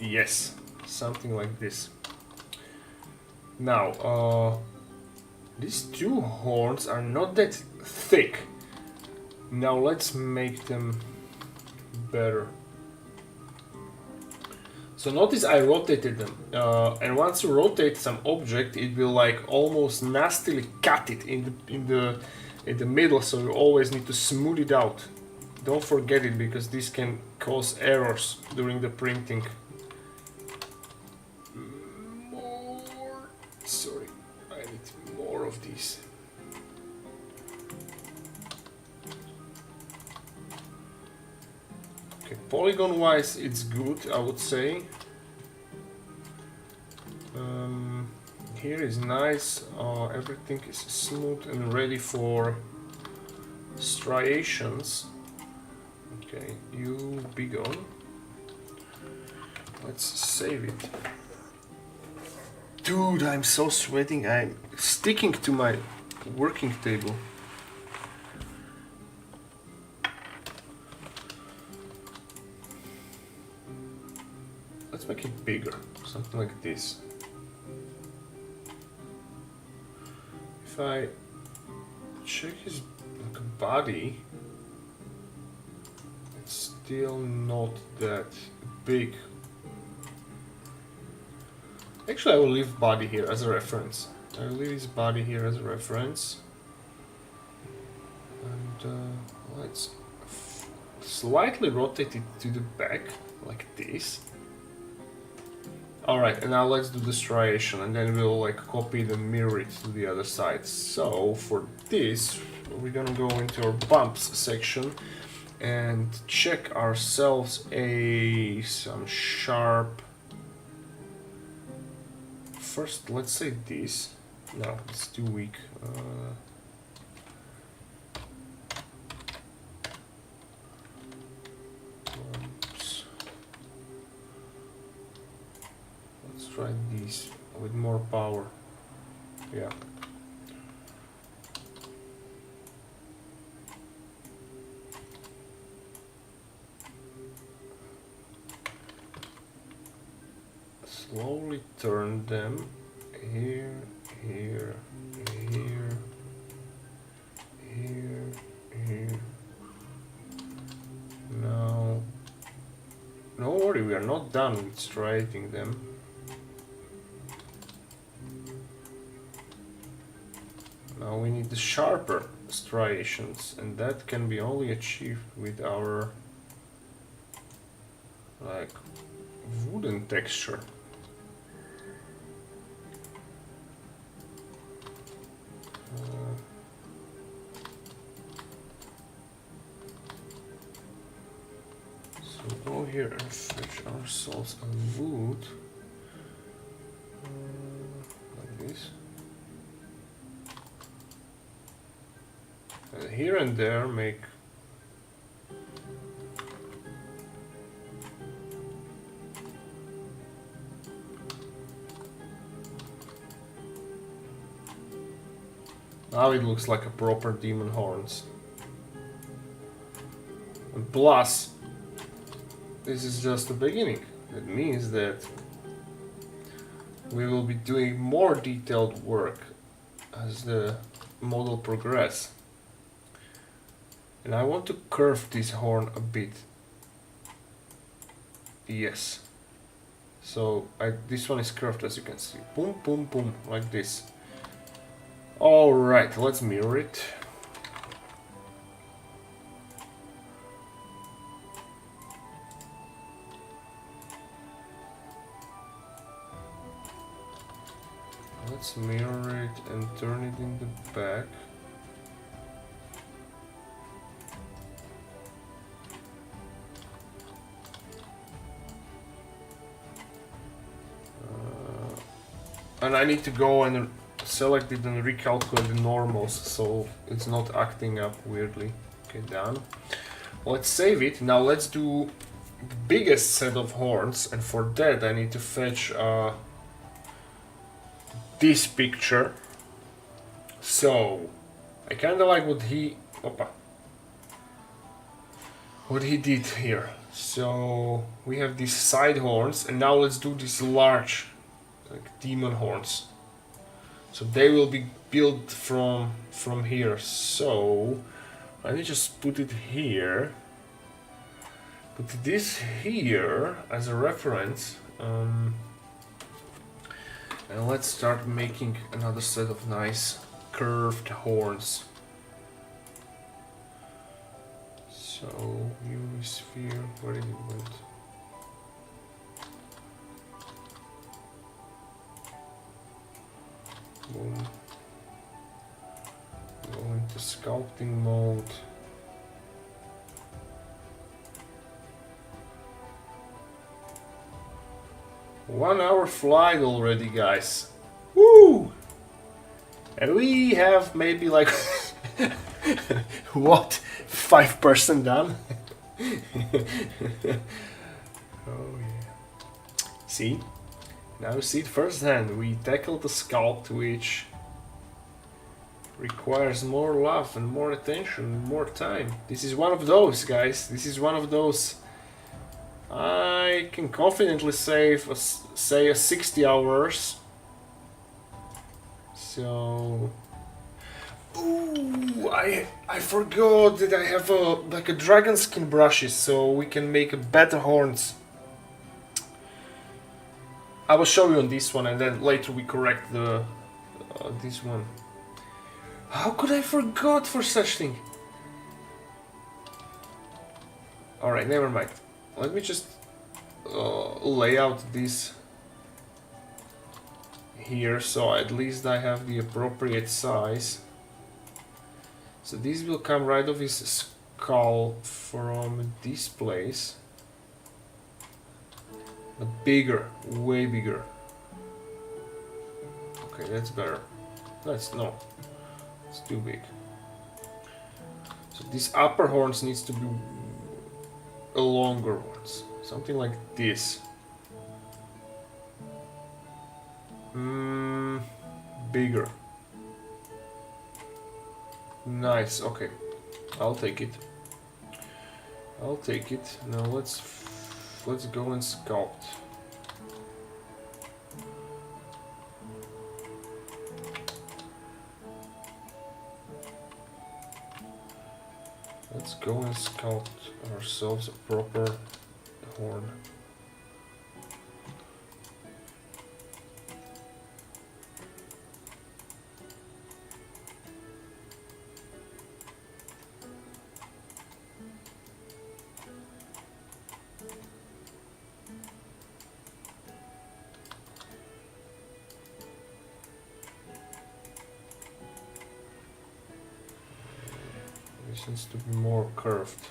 Yes, something like this. Now, these two horns are not that thick. Now let's make them better. So notice I rotated them, and once you rotate some object, it will like almost nastily cut it in the middle. So you always need to smooth it out. Don't forget it, because this can cause errors during the printing. Sorry, I need more of these. Okay, polygon wise it's good, I would say. Here is nice, everything is smooth and ready for striations. Okay, you be gone. Let's save it. Dude, I'm so sweating. I'm sticking to my working table. Let's make it bigger, something like this. If I check his body, it's still not that big. Actually, I will leave body here as a reference. I will leave his body here as a reference. And let's slightly rotate it to the back, like this. Alright, and now let's do the striation, and then we'll like copy it and mirror it to the other side. So for this, we're gonna go into our bumps section and check ourselves some sharp. First, let's say this. No, it's too weak. Oops. Let's try these with more power. Yeah. Slowly turn them here, here, here, here, here. Now, don't worry, we are not done with striating them. Now we need the sharper striations, and that can be only achieved with our like wooden texture. So go here and fetch ourselves a wood like this. And here and there make now it looks like a proper demon horns. And plus, this is just the beginning. It means that we will be doing more detailed work as the model progresses. And I want to curve this horn a bit. Yes. So this one is curved, as you can see. Boom, boom, boom, like this. Alright, let's mirror it. Let's mirror it and turn it in the back. And I need to go and select it and recalculate the normals so it's not acting up weirdly. Okay, done. Let's save it. Now let's do the biggest set of horns, and for that I need to fetch this picture. So I kinda like what he did here. So we have these side horns, and now let's do these large like demon horns. So they will be built from here. So let me just put it here. Put this here as a reference. And let's start making another set of nice curved horns. So UV sphere, where did it went? Boom. Go into sculpting mode. One hour flight already, guys. Woo! And we have maybe like what, 5% done? Oh yeah. See? Now see it firsthand. We tackled the sculpt, which requires more love and more attention and more time. This is one of those, guys. This is one of those. I can confidently say 60 hours. So, ooh, I forgot that I have like a dragon skin brushes, so we can make better horns. I will show you on this one, and then later we correct the this one. How could I forgot for such thing? All right, never mind. Let me just lay out this here, so at least I have the appropriate size. So this will come right off his skull from this place. But bigger, way bigger. Okay, that's better. It's too big. So these upper horns needs to be a longer ones, something like this. Bigger. Nice. Okay, I'll take it. I'll take it. Now let's go and sculpt. Let's go and sculpt ourselves a proper horn. This needs to be more curved.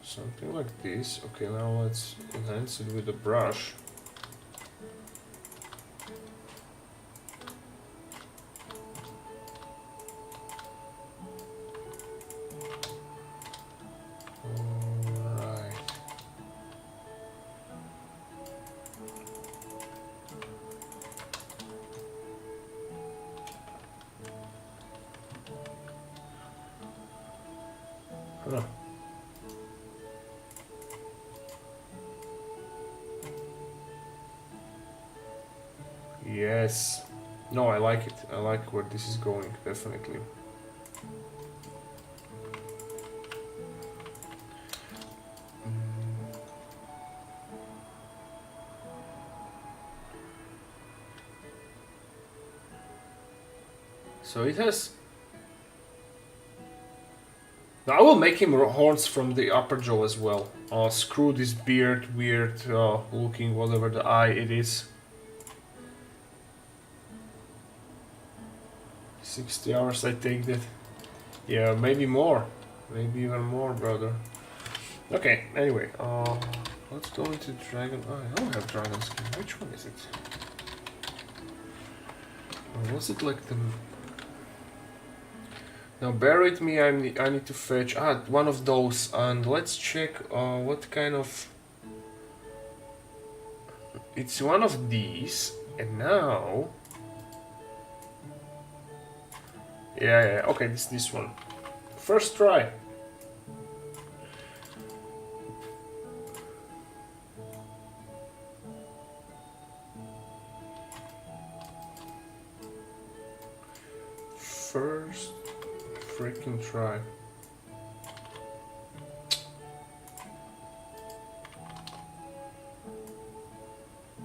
Something like this. Okay, now let's enhance it with a brush. Yes. No, I like it. I like where this is going, definitely. So it has... Now I will make him horns from the upper jaw as well. Screw this beard, weird looking, whatever the eye it is. 60 hours I take that. Yeah, maybe more. Maybe even more, brother. Okay, anyway, let's go into dragon. Oh, I don't have dragon skin. Which one is it? Or was it like the... Now bear with me, I need to fetch one of those, and let's check what kind of... It's one of these, and now... Yeah, okay, this one. First try. First freaking try.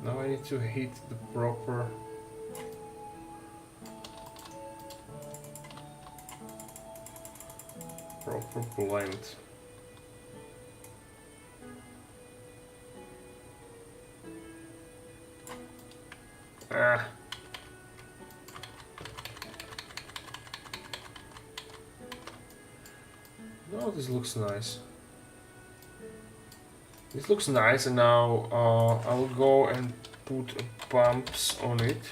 Now I need to hit the proper blend. No, this looks nice. This looks nice, and now I will go and put bumps on it,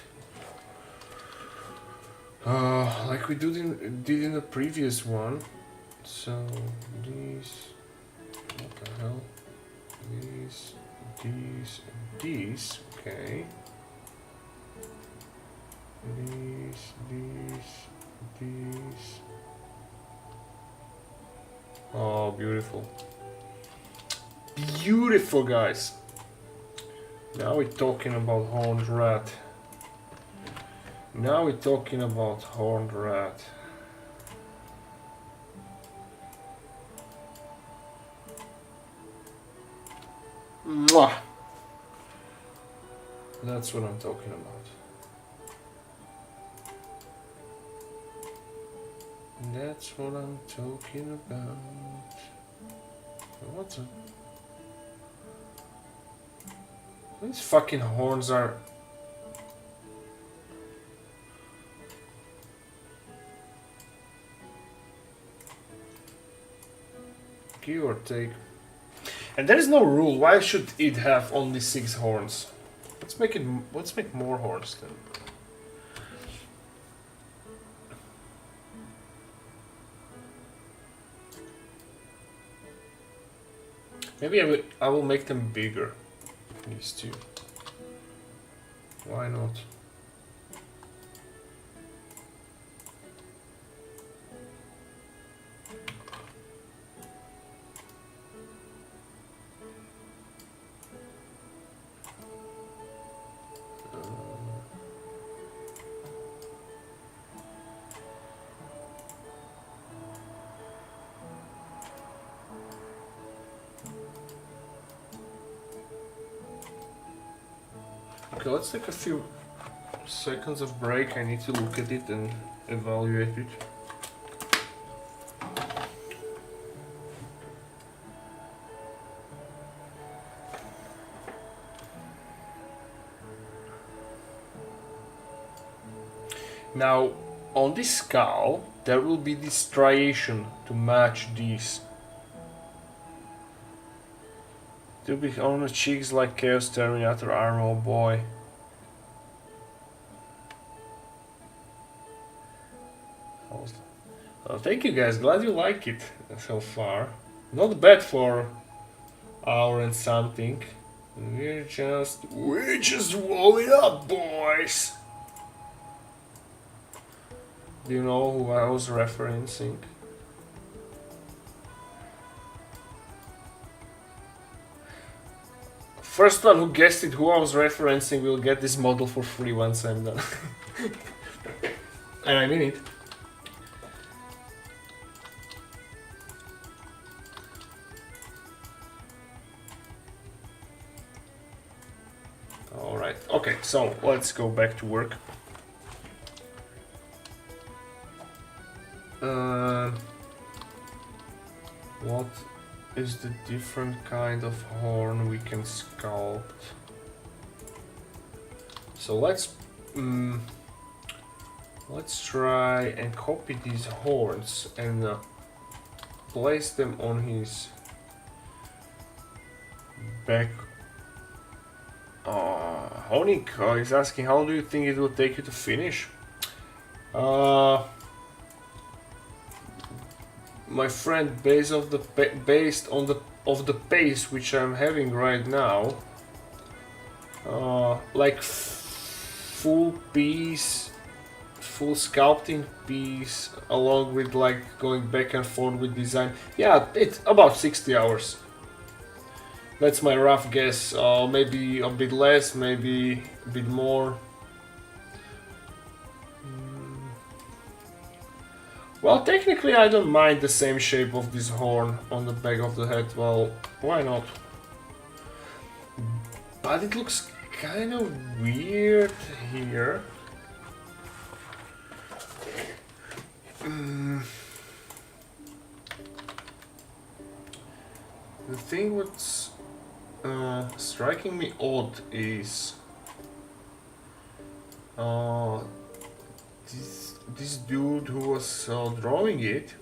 like we did in the previous one. So these, what the hell? These, and these. Okay. These. Oh, beautiful. Beautiful, guys. Now we're talking about horned rat. Now we're talking about horned rat. Mwah! That's what I'm talking about. That's what I'm talking about. What's it? These fucking horns are... Give or take. And there is no rule. Why should it have only 6 horns? Let's make more horns then. Maybe I will make them bigger. These two. Why not? Okay, let's take a few seconds of break. I need to look at it and evaluate it. Now, on this skull, there will be this striation to match these. To be on the cheeks like Chaos Terminator armor, oh boy. Well, thank you guys, glad you like it so far. Not bad for hour and something. We're just warming up, boys. Do you know who I was referencing? First one who guessed it, who I was referencing, will get this model for free once I'm done. And I mean it. Alright, okay, so let's go back to work. What is the different kind of horn we can sculpt? So let's try and copy these horns and place them on his back. Honik is asking, how do you think it will take you to finish? My friend, based on the pace which I'm having right now, like full sculpting piece, along with like going back and forth with design. Yeah, it's about 60 hours. That's my rough guess. Maybe a bit less, maybe a bit more. Well, technically I don't mind the same shape of this horn on the back of the head. Well, why not? But it looks kind of weird here. The thing what's striking me odd is this dude who was drawing it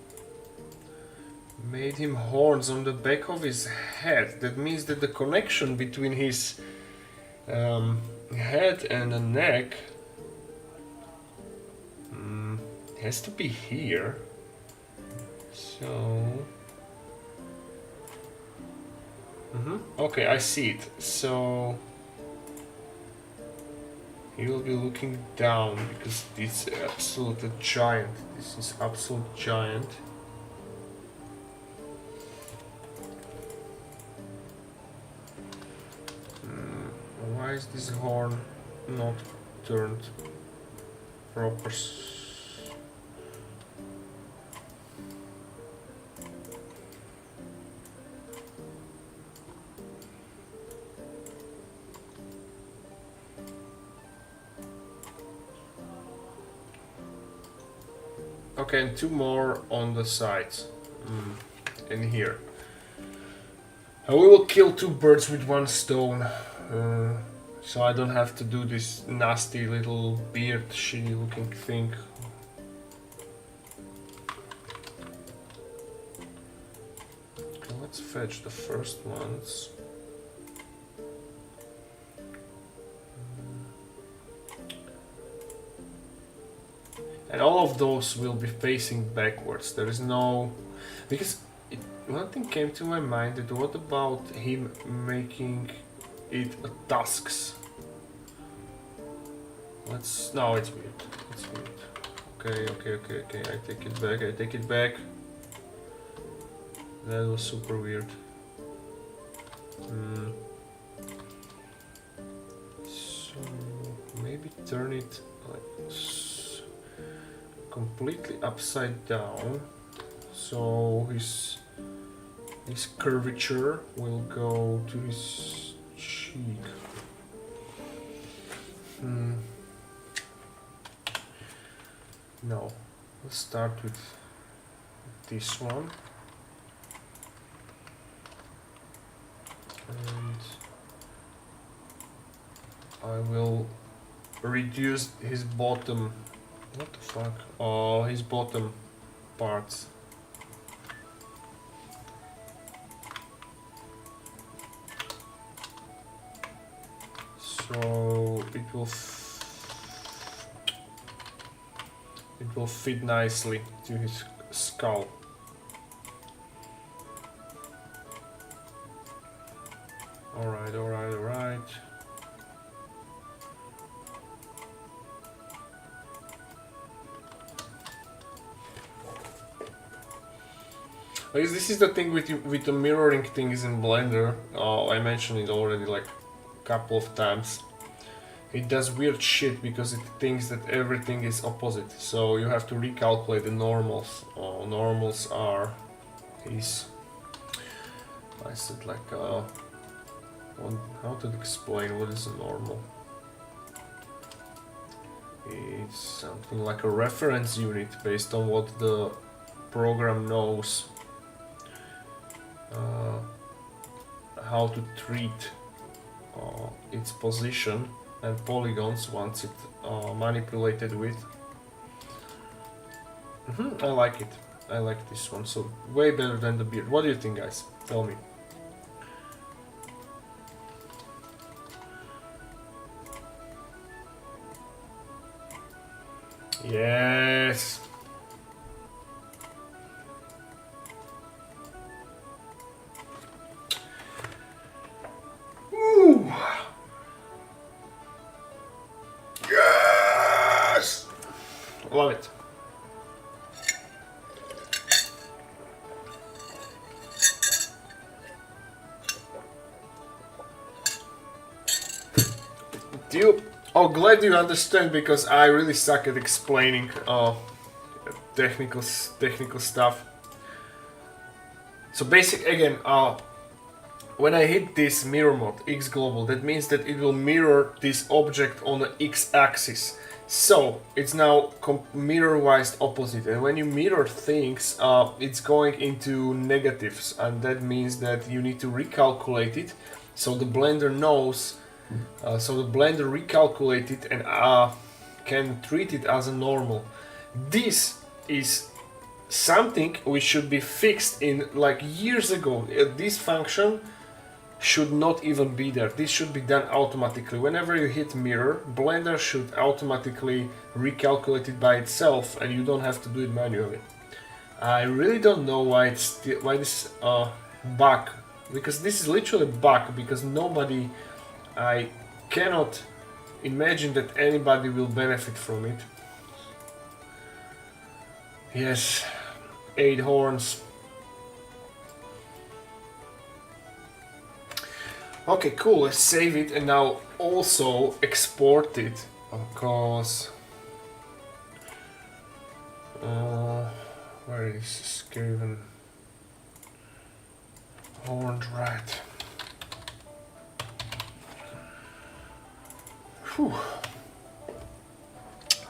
made him horns on the back of his head. That means that the connection between his head and the neck has to be here. So okay, I see it. So he will be looking down because this is absolute giant. This is absolute giant. Why is this horn not turned proper? Okay, and two more on the sides, in here. And we will kill two birds with one stone, so I don't have to do this nasty little beard shitty looking thing. Okay, let's fetch the first ones. And all of those will be facing backwards. There is no... Because one thing came to my mind, that what about him making it a tusks? Let's... No, it's weird. It's weird. Okay. I take it back. That was super weird. So... maybe turn it like... completely upside down, so his curvature will go to his cheek. No, let's start with this one, and I will reduce his bottom. What the fuck? Oh, his bottom parts. So it will fit nicely to his skull. Alright. This is the thing with the mirroring things in Blender. I mentioned it already like couple of times, it does weird shit because it thinks that everything is opposite. So you have to recalculate the normals. Normals are these. I said like how to explain what is a normal. It's something like a reference unit based on what the program knows how to treat its position and polygons once it manipulated with. I like it. I like this one. So way better than the beard. What do you think, guys? Tell me. Yes. Ooh. Yes. Love it. Oh, glad you understand, because I really suck at explaining technical stuff. So again, when I hit this mirror mode X global, that means that it will mirror this object on the X axis. So it's now mirror-wise opposite, and when you mirror things, it's going into negatives, and that means that you need to recalculate it. So the blender knows. So the blender recalculates it and can treat it as a normal. This is something which should be fixed in like years ago. This function should not even be there. This should be done automatically. Whenever you hit mirror, Blender should automatically recalculate it by itself, and you don't have to do it manually. I really don't know why this bug, because this is literally a bug, because I cannot imagine that anybody will benefit from it. Yes, 8 horns. Okay, cool, let's save it and now also export it, because where is this given? Horned, right. Whew.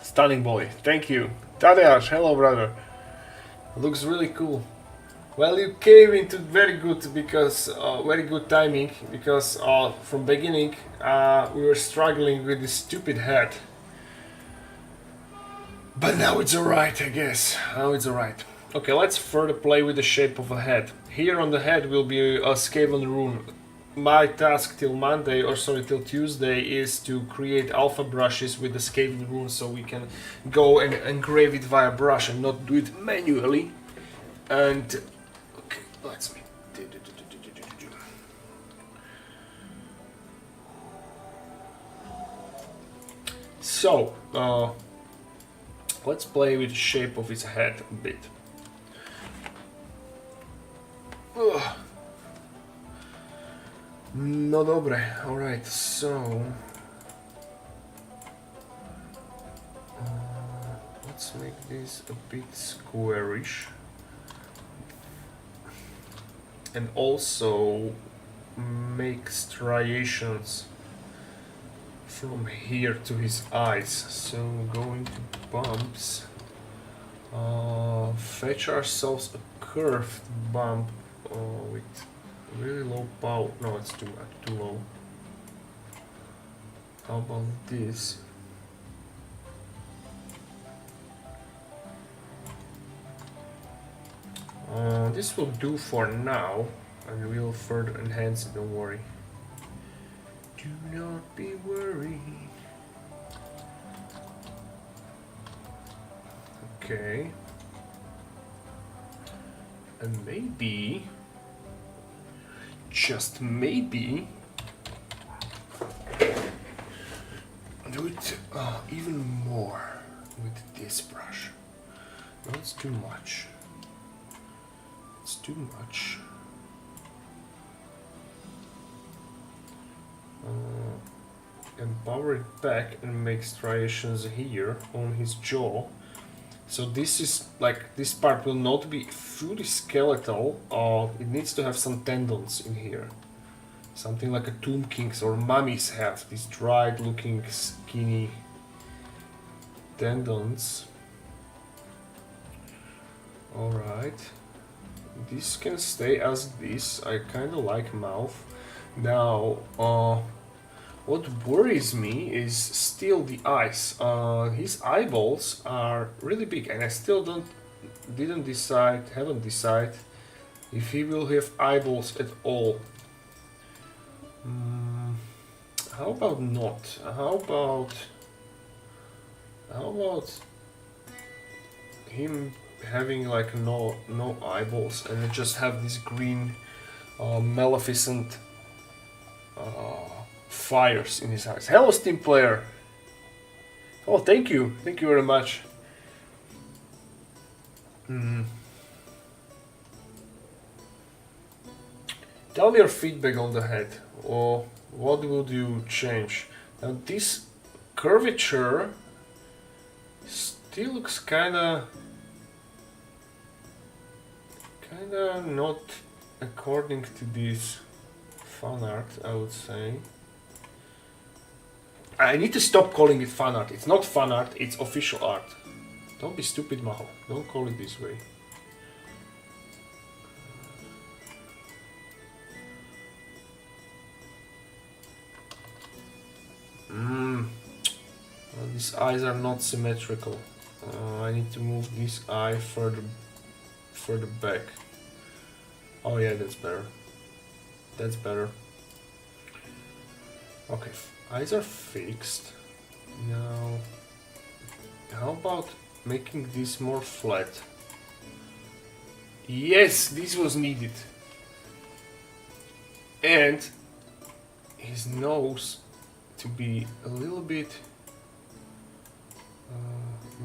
Stunning boy, thank you. Tadeusz, hello brother. Looks really cool. Well, you came into very good timing, because from beginning we were struggling with this stupid head. But now it's alright, I guess. Now it's alright. Okay, let's further play with the shape of a head. Here on the head will be a Skaven rune. My task till till Tuesday is to create alpha brushes with the Skaven rune, so we can go and engrave it via brush and not do it manually. And okay, let's make so let's play with the shape of his head a bit. Ugh. No dobre. Alright, so let's make this a bit squarish, and also make striations from here to his eyes. So going to bumps, fetch ourselves a curved bump with really low power. No, it's too low. How about this? This will do for now, and we'll further enhance it, don't worry. Do not be worried. Okay. And maybe, just maybe, do it even more with this brush. No, it's too much. It's too much. power it back and make striations here on his jaw. So this is like, this part will not be fully skeletal. It needs to have some tendons in here. Something like a Tomb Kings or mummies have, these dried looking skinny tendons. Alright. This can stay as this. I kinda like mouth. Now, what worries me is still the eyes. His eyeballs are really big, and I still haven't decided if he will have eyeballs at all. How about not? How about him having like no eyeballs and just have this green maleficent fires in his eyes. Hello, Steam player. Oh, thank you very much. Tell me your feedback on the head, or what would you change? Now this curvature still looks kinda not according to this fan art, I would say. I need to stop calling it fan art. It's not fan art, it's official art. Don't be stupid, Maho. Don't call it this way. Well, these eyes are not symmetrical. I need to move this eye further back. Oh yeah, that's better. That's better. Okay, eyes are fixed. Now, how about making this more flat? Yes, this was needed. And his nose to be a little bit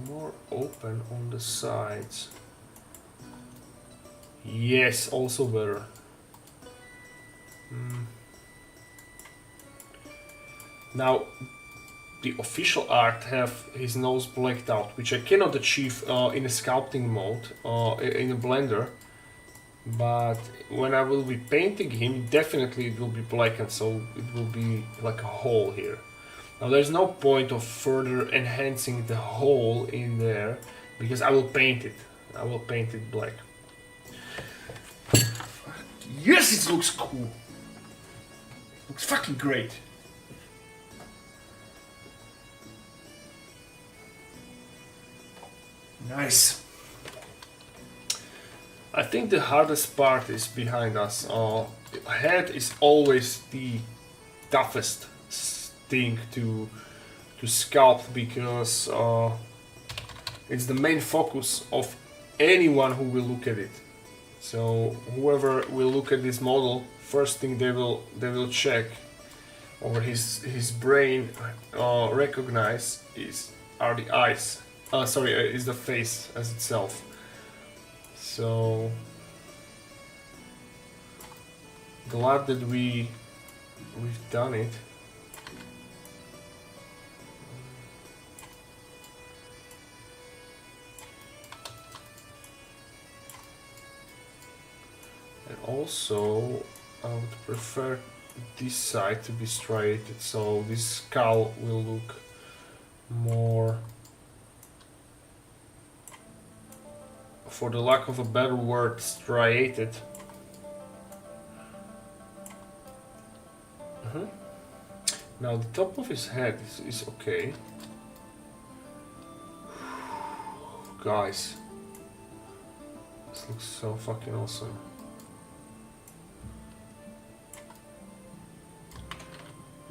more open on the sides. Yes, also better. Now, the official art have his nose blacked out, which I cannot achieve in a sculpting mode, in a blender. But when I will be painting him, definitely it will be blackened, so it will be like a hole here. Now there's no point of further enhancing the hole in there, because I will paint it. I will paint it black. Yes, it looks cool. It looks fucking great. Nice. I think the hardest part is behind us. Head is always the toughest thing to sculpt, because it's the main focus of anyone who will look at it. So whoever will look at this model, first thing they will check, or his brain recognize, are the eyes. Is the face as itself. So glad that we've done it. And also I would prefer this side to be striated, so this skull will look more, for the lack of a better word, striated. Now the top of his head is okay. Guys, this looks so fucking awesome.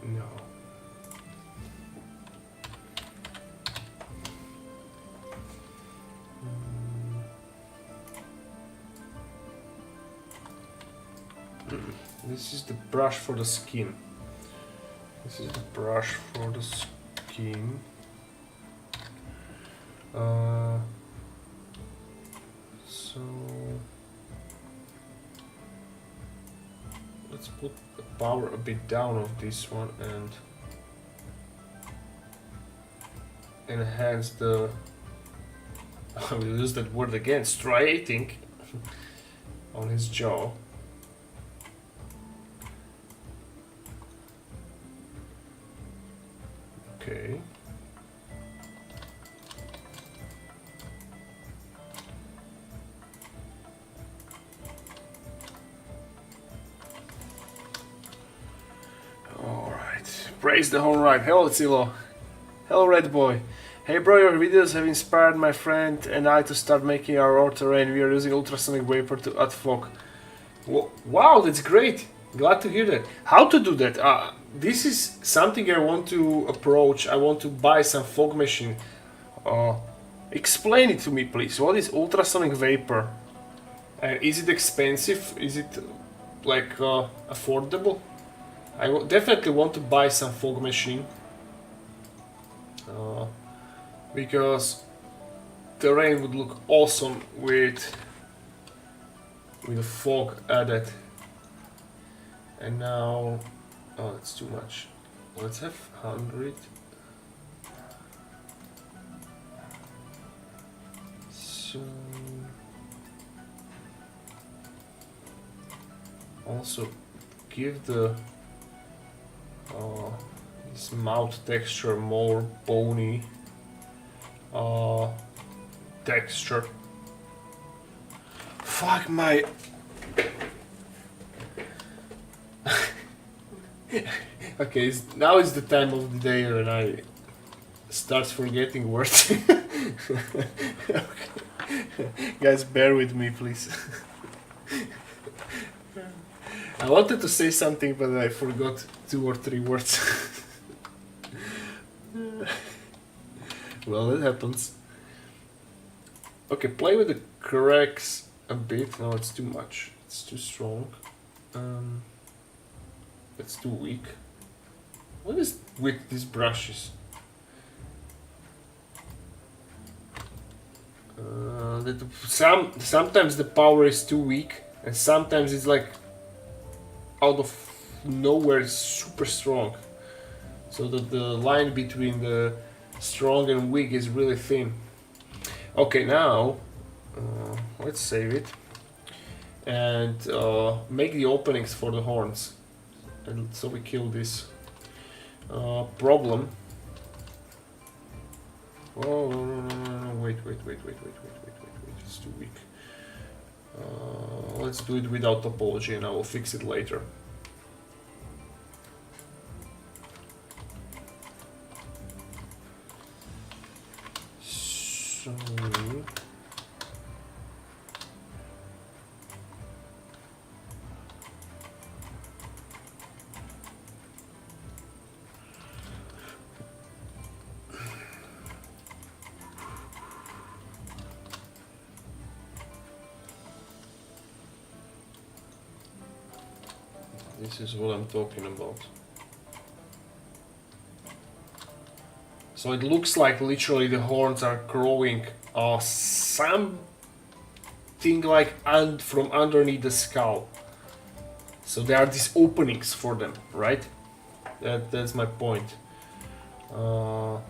No. This is the brush for the skin. This is the brush for the skin. So let's put the power a bit down of this one, and enhance the, I will use that word again, striating on his jaw. Okay. Alright. Praise the whole right. Hello, Zilo. Hello, Red Boy. Hey bro, your videos have inspired my friend and I to start making our raw terrain. We are using ultrasonic vapor to add fog. Wow, that's great. Glad to hear that. How to do that? This is something I want to approach. I want to buy some fog machine. Explain it to me, please. What is ultrasonic vapor? Is it expensive? Is it like affordable? I definitely want to buy some fog machine. Because terrain would look awesome with the fog added. And now, oh, that's too much. Let's have 100. So also give the this mouth texture more bony texture. Fuck my. Okay, now is the time of the day when I start forgetting words. Okay. Guys, bear with me, please. I wanted to say something, but I forgot 2 or 3 words. Well, it happens. Okay, play with the cracks a bit. No, it's too much. It's too strong. It's too weak. What is with these brushes? Sometimes the power is too weak, and sometimes it's like out of nowhere it's super strong. So that the line between the strong and weak is really thin. Okay, now let's save it and make the openings for the horns, and so we kill this problem. Oh no, wait, it's too weak. Let's do it without topology and I will fix it later. So this is what I'm talking about. So it looks like literally the horns are growing something like from underneath the skull. So there are these openings for them, right? That's my point. On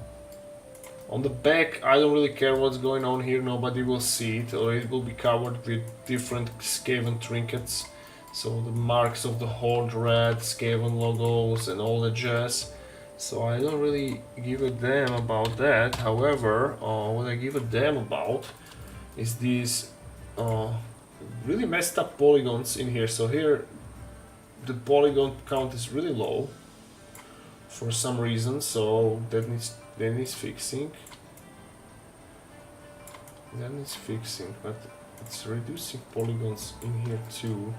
the back, I don't really care what's going on here. Nobody will see it, or it will be covered with different Skaven trinkets. So the marks of the Horde Red, Skaven logos and all the jazz. So I don't really give a damn about that. However, what I give a damn about is these really messed up polygons in here. So here the polygon count is really low for some reason, so that needs fixing. That needs fixing, but it's reducing polygons in here too.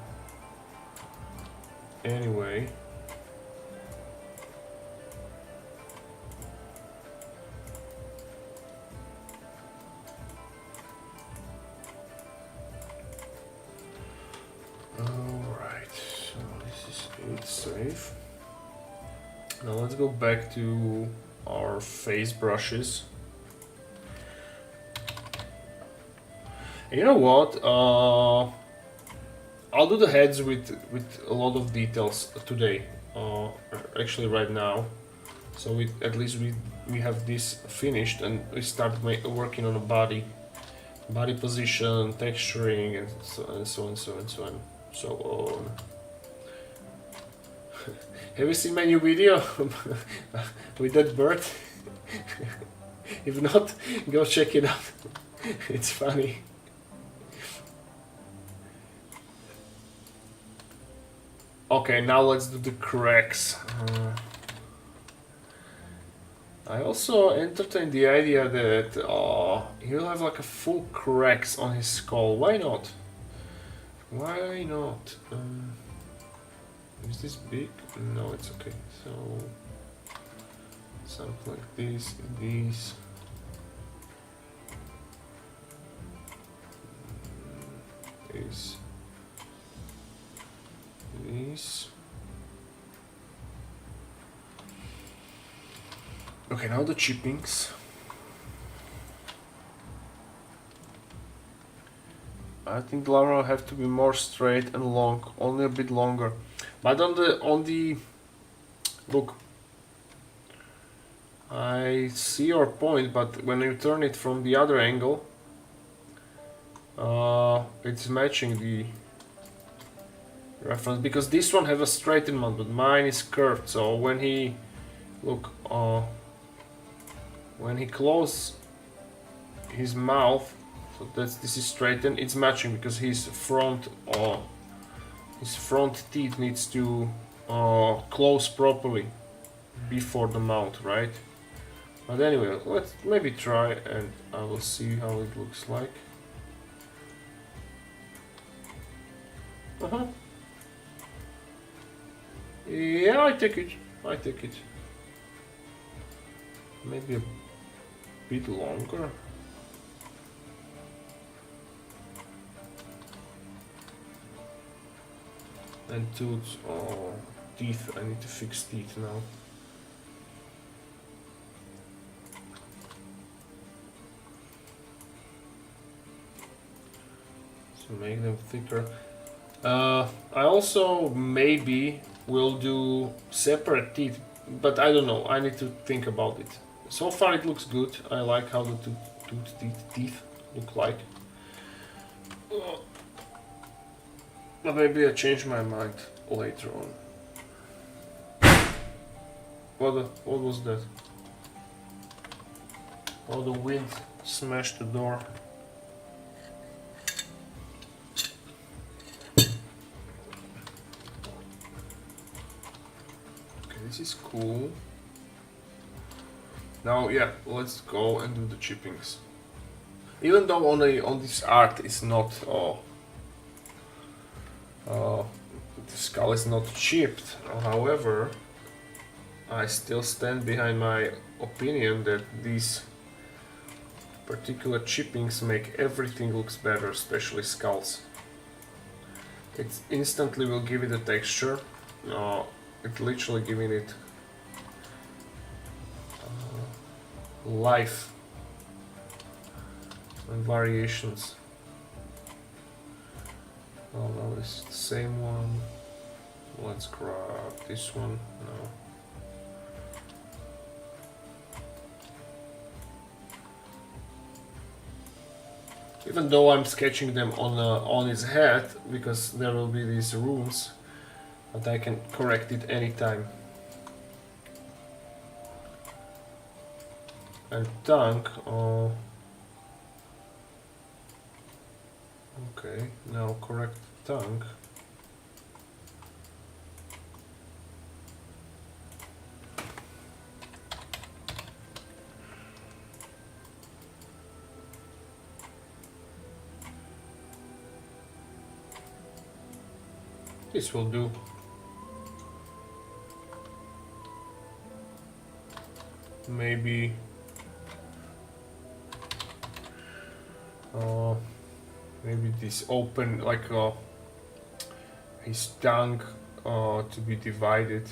Anyway. Alright, so this is it, save. Now let's go back to our face brushes. And you know what? I'll do the heads with a lot of details today. Actually right now. So at least we have this finished, and we start working on a body position, texturing, and so on, so on, so on, so on, so on. Have you seen my new video with that bird? If not, go check it out. It's funny. Okay, now let's do the cracks. I also entertained the idea that he'll have like a full cracks on his skull. Why not? Why not? Is this big? No, it's okay. So something like this, these. These. Okay, now the chippings. I think the line will have to be more straight and long, only a bit longer. But on the look, I see your point, but when you turn it from the other angle, it's matching the reference, because this one have a straightened one, but mine is curved. So when he when he closes his mouth, so this is straightened, it's matching because his front teeth needs to close properly before the mouth, right? But anyway, let's maybe try, and I will see how it looks like. Yeah, I take it. Maybe a bit longer. And tooth, teeth, I need to fix teeth now. So make them thicker. I also maybe will do separate teeth, but I don't know, I need to think about it. So far it looks good. I like how the teeth look like. But maybe I change my mind later on. What was that? Oh, the wind smashed the door. Okay, this is cool. Now, yeah, let's go and do the chippings. Even though on this art is not, the skull is not chipped, however, I still stand behind my opinion that these particular chippings make everything looks better, especially skulls. It instantly will give it a texture. It's literally giving it life and variations. Oh no, this is the same one. Let's grab this one. No. Even though I'm sketching them on his head, because there will be these rooms, but I can correct it anytime. And tongue, okay, now correct tongue. This will do. Maybe maybe this open, like his tongue to be divided.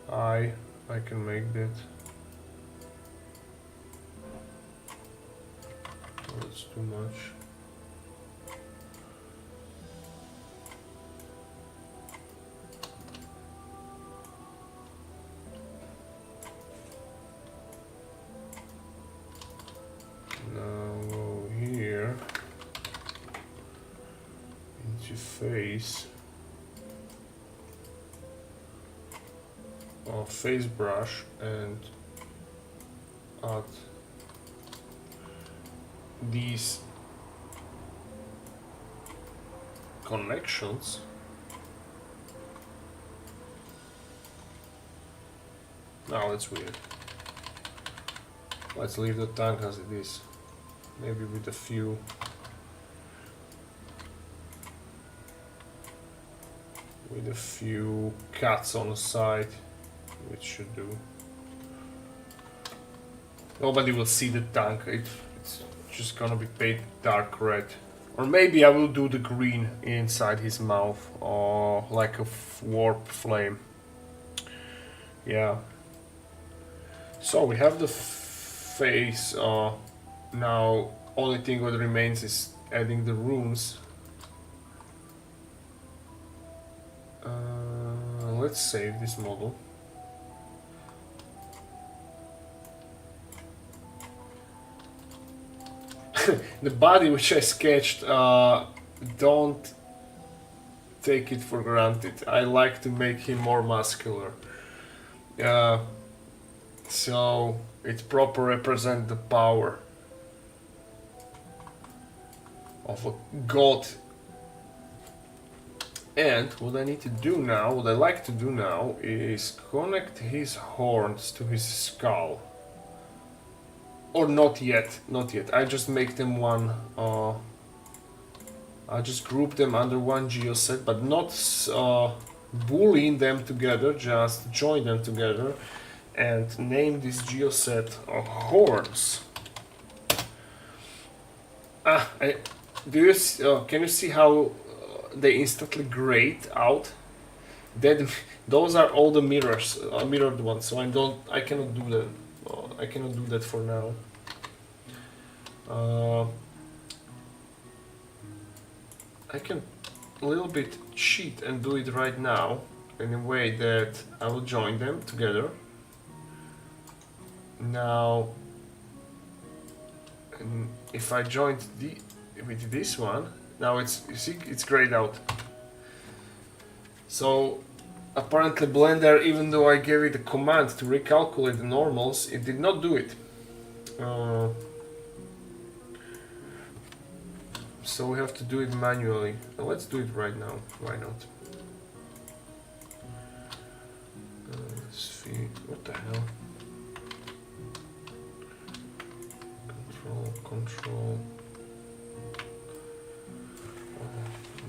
I can make that. Oh, that's too much. this face brush and add these connections. Now that's weird. Let's leave the tank as it is. Maybe with a few cuts on the side, which should do. Nobody will see the tank. It's just gonna be painted dark red. Or maybe I will do the green inside his mouth, or like a warp flame. Yeah. So we have the face. Now only thing what remains is adding the runes. Let's save this model. The body which I sketched, don't take it for granted. I like to make him more muscular. So it proper represents the power of a god. And what I need to do now, what I like to do now, is connect his horns to his skull. Or not yet, not yet. I just make them one. I just group them under one geoset, but not boolean them together. Just join them together and name this geoset horns. Can you see how they instantly grayed out? Then those are all the mirrors, mirrored ones. So I cannot do that. I cannot do that for now. I can a little bit cheat and do it right now in a way that I will join them together. Now, and if I joined with this one, now you see it's grayed out. So apparently Blender, even though I gave it a command to recalculate the normals, it did not do it. So we have to do it manually. Let's do it right now. Why not? What the hell? Control.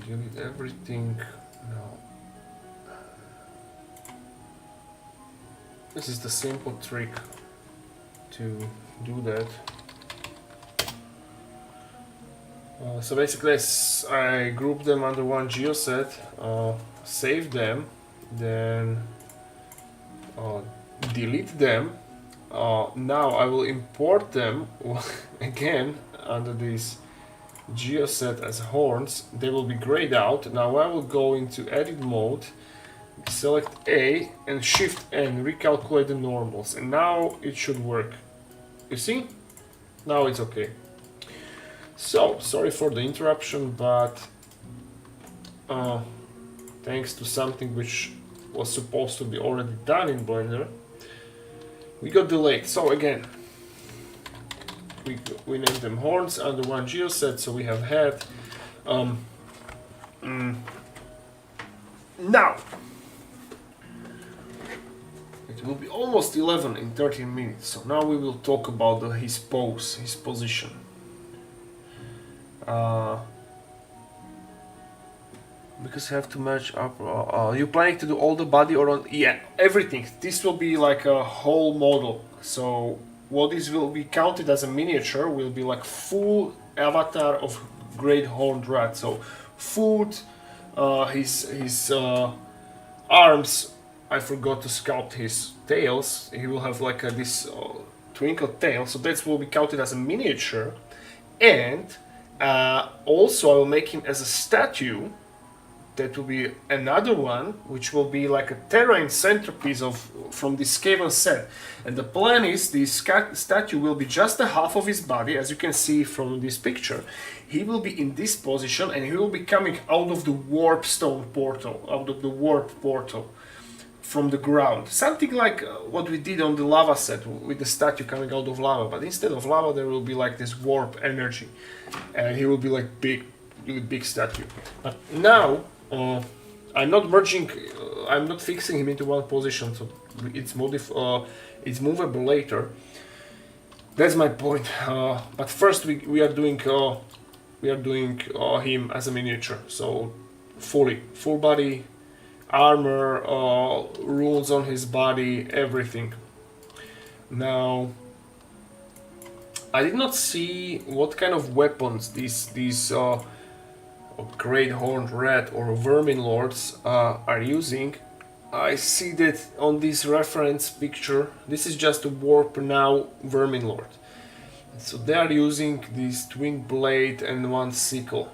Delete everything. No. This is the simple trick to do that. So basically I group them under one geoset, save them, then delete them. Now I will import them again under this geoset as horns. They will be grayed out. Now I will go into edit mode, select A and Shift N, recalculate the normals, and now it should work. You see? Now it's okay. So, sorry for the interruption, but thanks to something which was supposed to be already done in Blender, we got delayed. So again, we named them horns under one geoset, so we have head. Now, it will be almost 11 in 13 minutes, so now we will talk about his pose, his position. Because you have to match up. You planning to do all the body or on? Yeah, everything. This will be like a whole model. So what this will be counted as a miniature will be like full avatar of Great Horned Rat. So foot, his arms. I forgot to sculpt his tails. He will have like this twinkle tail. So that will be counted as a miniature, and also I will make him as a statue. that will be another one, which will be like a terrain centerpiece from this Skaven set. And the plan is this statue will be just a half of his body, as you can see from this picture. He will be in this position, and he will be coming out of the warp stone portal, out of the warp portal from the ground. Something like what we did on the lava set with the statue coming out of lava, but instead of lava there will be like this warp energy, and he will be like big, really big statue. But now I'm not merging, I'm not fixing him into one position, so it's movable later. That's my point. But first we are doing him as a miniature, so full body armor, runes on his body, everything. Now, I did not see what kind of weapons these Great Horned Rat or Vermin Lords are using. I see that on this reference picture, this is just a Warp Now Vermin Lord. So they are using this twin blade and one sickle.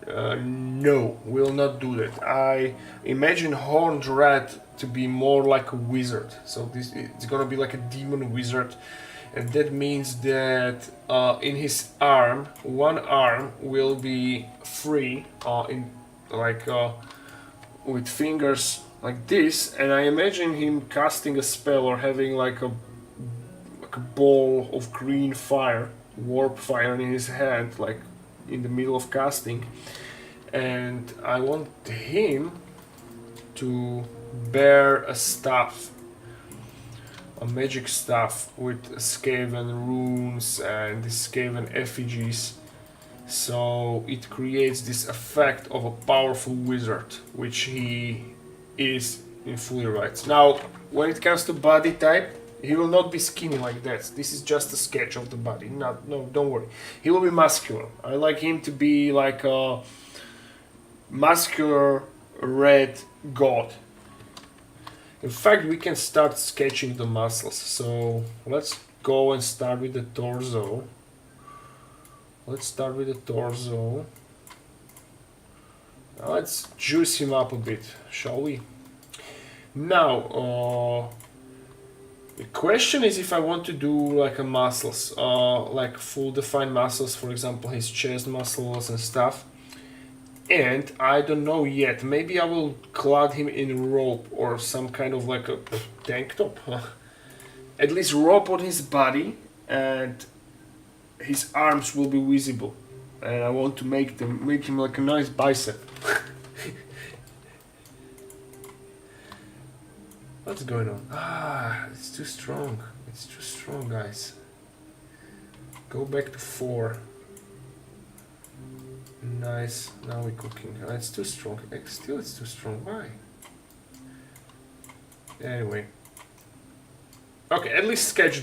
No, will not do that. I imagine Horned Rat to be more like a wizard. So it's gonna be like a demon wizard, and that means that in his arm, one arm will be free, with fingers like this, and I imagine him casting a spell or having like a ball of green fire, warp fire in his hand, like in the middle of casting. And I want him to bear a staff, a magic staff with Skaven runes and the Skaven effigies, so it creates this effect of a powerful wizard, which he is in fully rights. Now, when it comes to body type, he will not be skinny like that. This is just a sketch of the body. No, don't worry. He will be muscular. I like him to be like a muscular red god. In fact, we can start sketching the muscles. So let's go and start with the torso. Let's juice him up a bit, shall we? Now, the question is if I want to do like a muscles, like full defined muscles, for example, his chest muscles and stuff. And I don't know yet. Maybe I will clad him in rope or some kind of like a tank top. At least rope on his body, and his arms will be visible. And I want to make him like a nice bicep. What's going on? It's too strong. It's too strong, guys. Go back to 4. Nice. Now we're cooking. It's too strong. Still, it's too strong. Why? Anyway. Okay, at least sketch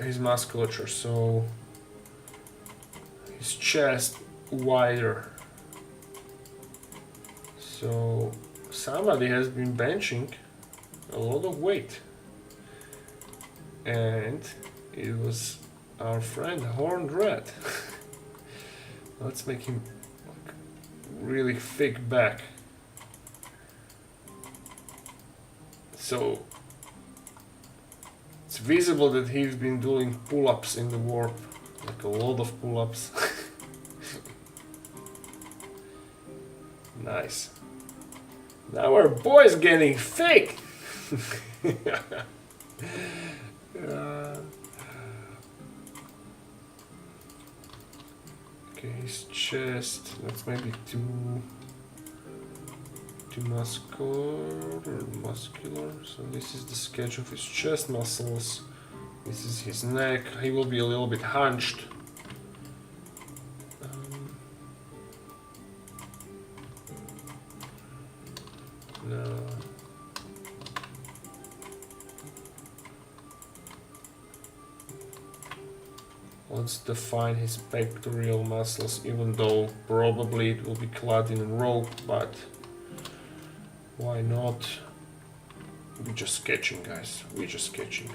his musculature. So his chest wider. So somebody has been benching a lot of weight, and it was our friend Horned Rat. Let's make him really thick back, so it's visible that he's been doing pull-ups in the warp, like a lot of pull-ups. Nice. Now our boy's getting thick. Okay, his chest, that's maybe too muscular. So this is the sketch of his chest muscles. This is his neck. He will be a little bit hunched. No. Let's define his pectoral muscles, even though probably it will be clad in rope, but why not? We're just sketching, guys. We're just sketching.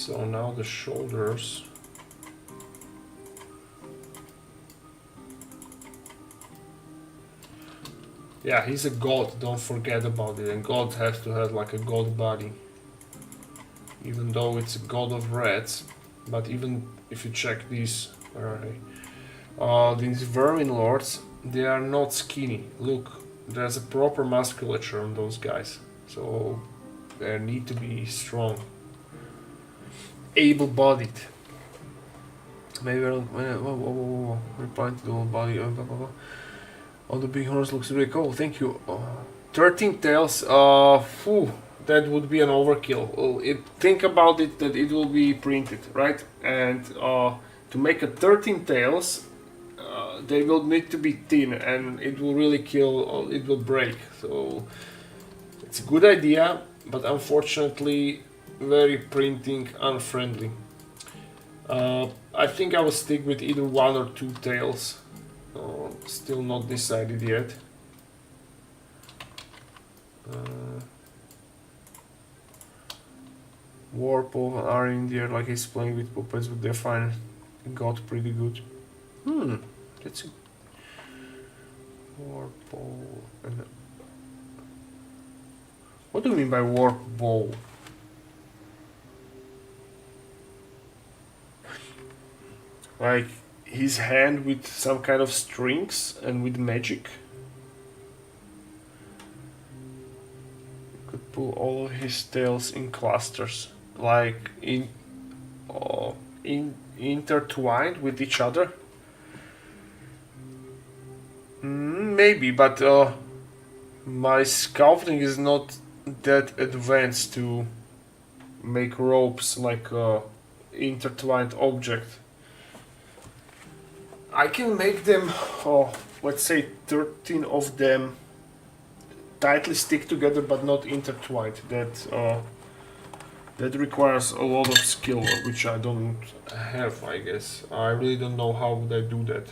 So now the shoulders. Yeah, he's a god, don't forget about it. And god has to have like a god body. Even though it's a god of reds. But even if you check these, where are they? These vermin lords, they are not skinny. Look, there's a proper musculature on those guys. So they need to be strong. Able-bodied. Maybe whoa. Replying to the whole body. Blah, blah, blah. Oh, the big horns looks really cool. Thank you. 13 tails. That would be an overkill. Think about it that it will be printed, right? And to make a 13 tails, they will need to be thin, and it will really kill. It will break. So it's a good idea, but unfortunately, very printing unfriendly. I think I will stick with either 1 or 2 tails. Still not decided yet. Warple are in there, like he's playing with puppets, but they're fine. Got pretty good. That's it. Warple. What do you mean by warp ball? Like his hand with some kind of strings and with magic. You could pull all of his tails in clusters, like intertwined with each other. Maybe, but my sculpting is not that advanced to make ropes like intertwined object. I can make them, let's say 13 of them tightly stick together but not intertwined. That requires a lot of skill, which I don't have, I guess. I really don't know how would I do that.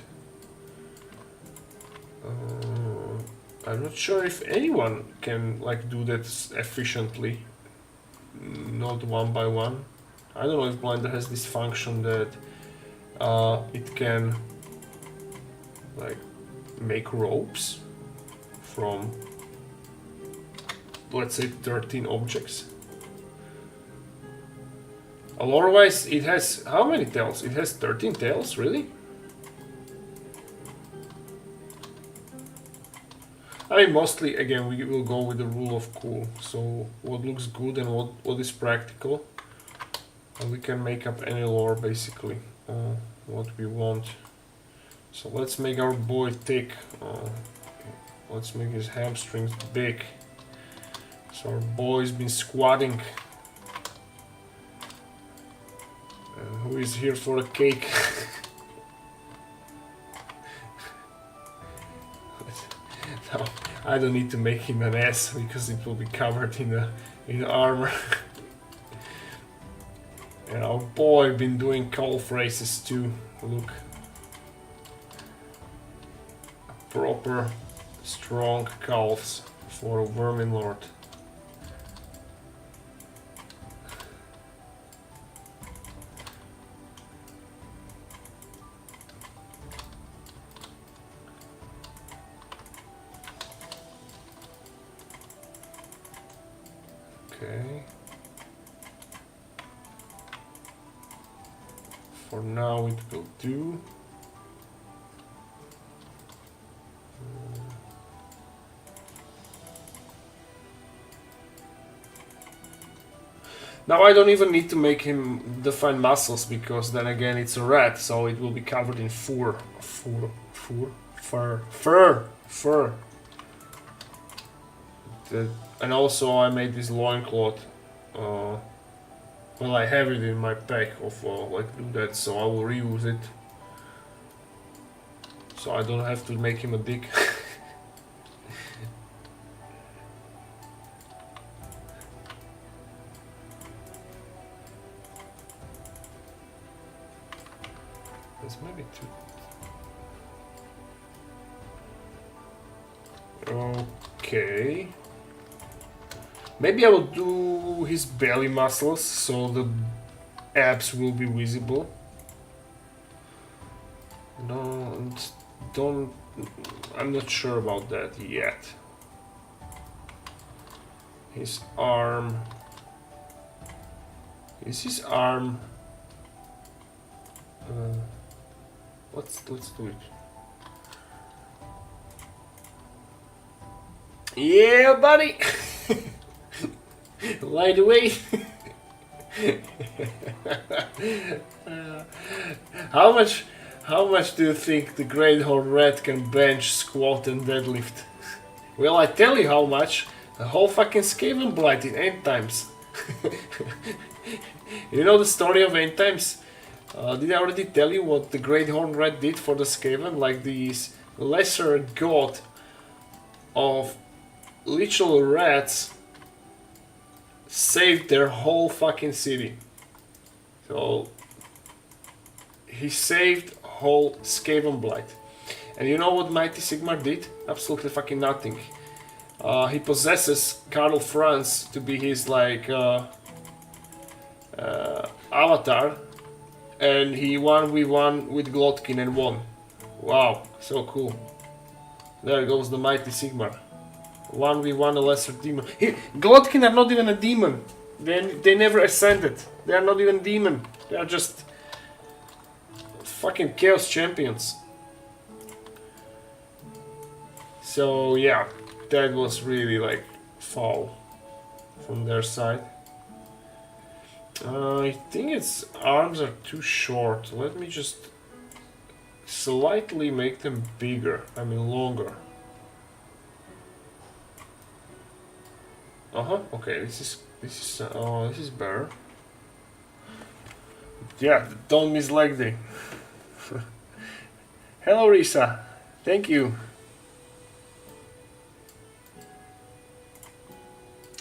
I'm not sure if anyone can like do that efficiently, not one by one. I don't know if Blender has this function that it can like make ropes from, let's say, 13 objects. Otherwise, it has how many tails? It has 13 tails, really? I mean, mostly, again, we will go with the rule of cool. So, what looks good and what is practical. And we can make up any lore, basically, what we want. So let's make our boy thick. Let's make his hamstrings big. So our boy's been squatting. Who is here for a cake? No, I don't need to make him an ass because it will be covered in armor. And our boy been doing calf races too. Look. Proper strong calves for a vermin lord. Okay. For now it will do. Now I don't even need to make him define muscles, because then again it's a rat, so it will be covered in fur. And also I made this loincloth. Well, I have it in my pack of like do that, so I will reuse it. So I don't have to make him a dick. That's maybe too. Okay. Maybe I will do his belly muscles, so abs will be visible. No, don't. I'm not sure about that yet. His arm. Is his arm? Let's do it. Yeah, buddy. Light away. How much do you think the Great Horned Rat can bench, squat, and deadlift? Well, I tell you how much. The whole fucking Skaven Blight in End Times. You know the story of End Times? Did I already tell you what the Great Horned Rat did for the Skaven? Like these lesser god of literal rats saved their whole fucking city. So he saved whole Skaven Blight. And you know what Mighty Sigmar did? Absolutely fucking nothing. He possesses Karl Franz to be his like avatar, and he 1v1 with Glotkin and won. Wow, so cool. There goes the Mighty Sigmar. 1v1 a lesser demon. Glotkin are not even a demon. They never ascended. They are not even demon. They are just fucking chaos champions. So yeah, that was really like foul from their side. I think its arms are too short. Let me just slightly make them bigger. I mean longer. Okay, this is better. Yeah, don't miss leg day. Hello Risa, thank you.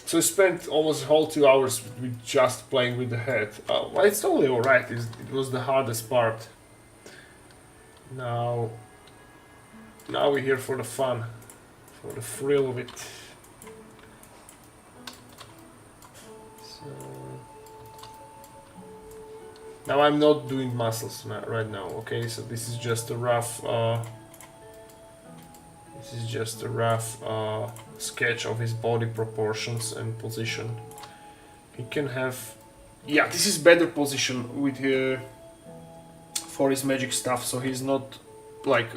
So I spent almost a whole 2 hours with just playing with the head. Well, it's totally alright, it was the hardest part. Now we're here for the fun, for the thrill of it. So now I'm not doing muscles right now, okay? So this is just a rough sketch of his body proportions and position. He can have, yeah, this is better position with for his magic stuff, so he's not like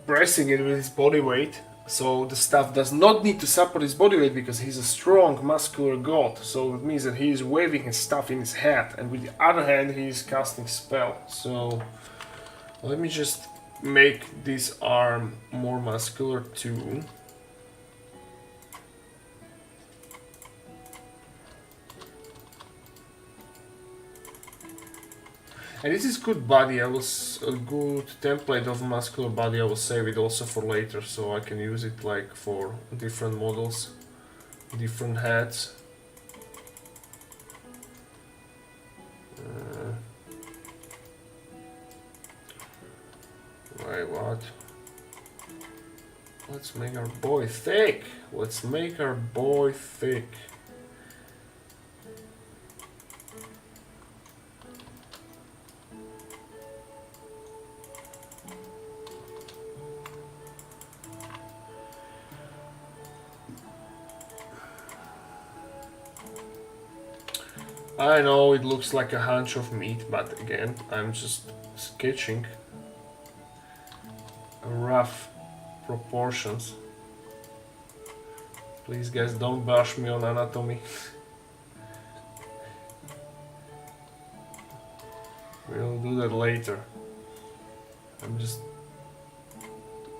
pressing it with his body weight. So the stuff does not need to support his body weight because he's a strong muscular god. So it means that he is waving his stuff in his head, and with the other hand he is casting spell. So let me just make this arm more muscular too. And this is good body. I was a good template of muscular body. I will save it also for later, so I can use it like for different models, different heads. Wait, what? Let's make our boy thick. Let's make our boy thick. I know it looks like a hunch of meat, but again, I'm just sketching rough proportions. Please guys, don't bash me on anatomy. We'll do that later. I'm just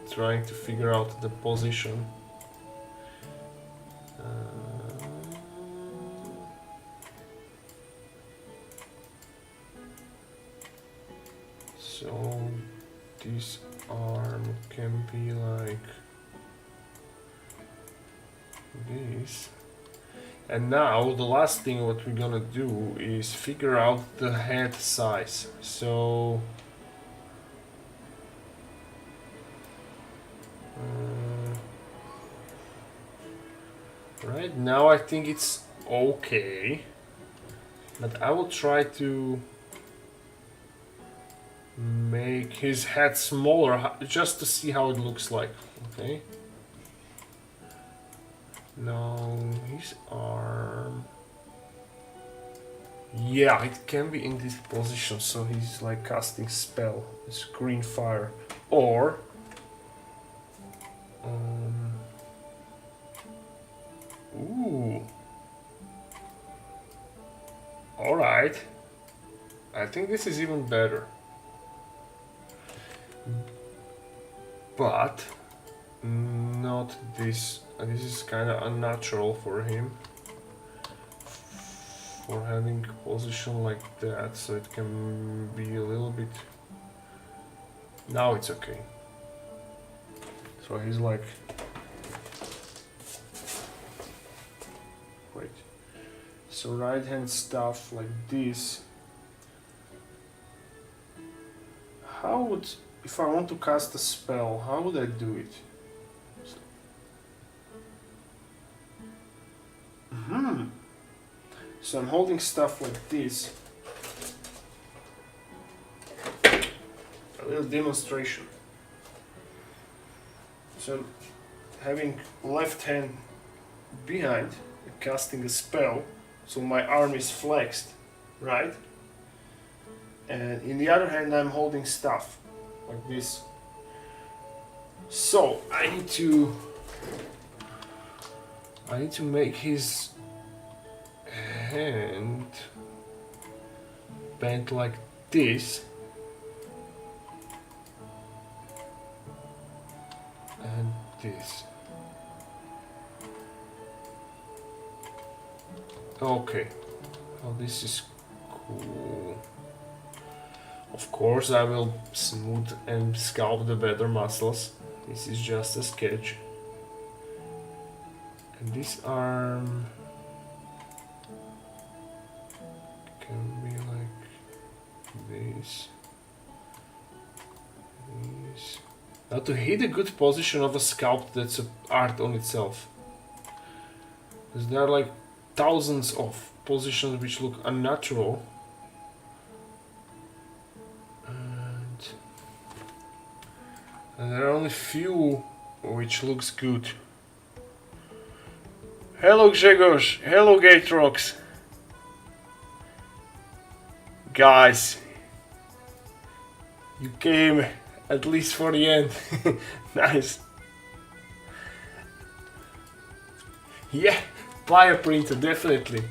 trying to figure out the position. So this arm can be like this. And now the last thing what we're gonna do is figure out the head size. So Right now I think it's okay, but I will try to make his head smaller just to see how it looks like. Okay. Now his arm. Yeah, it can be in this position, so he's like casting spell, this green fire, or ooh, all right. I think this is even better, but not this. This is kind of unnatural for him. For having a position like that, so it can be a little bit. Now it's okay. So he's like, wait. So right hand stuff like this. How would, if I want to cast a spell, how would I do it? So I'm holding stuff like this. A little demonstration. So I'm having left hand behind, casting a spell, so my arm is flexed, right? And in the other hand I'm holding stuff, like this. So I need to make his hand bent like this, and this. Okay, oh, this is cool. Of course I will smooth and sculpt the better muscles. This is just a sketch. And this arm can be like this. This. Now to hit a good position of a sculpt, that's an art on itself. Because there are like thousands of positions which look unnatural. And there are only few which looks good. Hello Grzegorz, hello Gaterox. Guys, you came at least for the end. Nice. Yeah, player printer, definitely.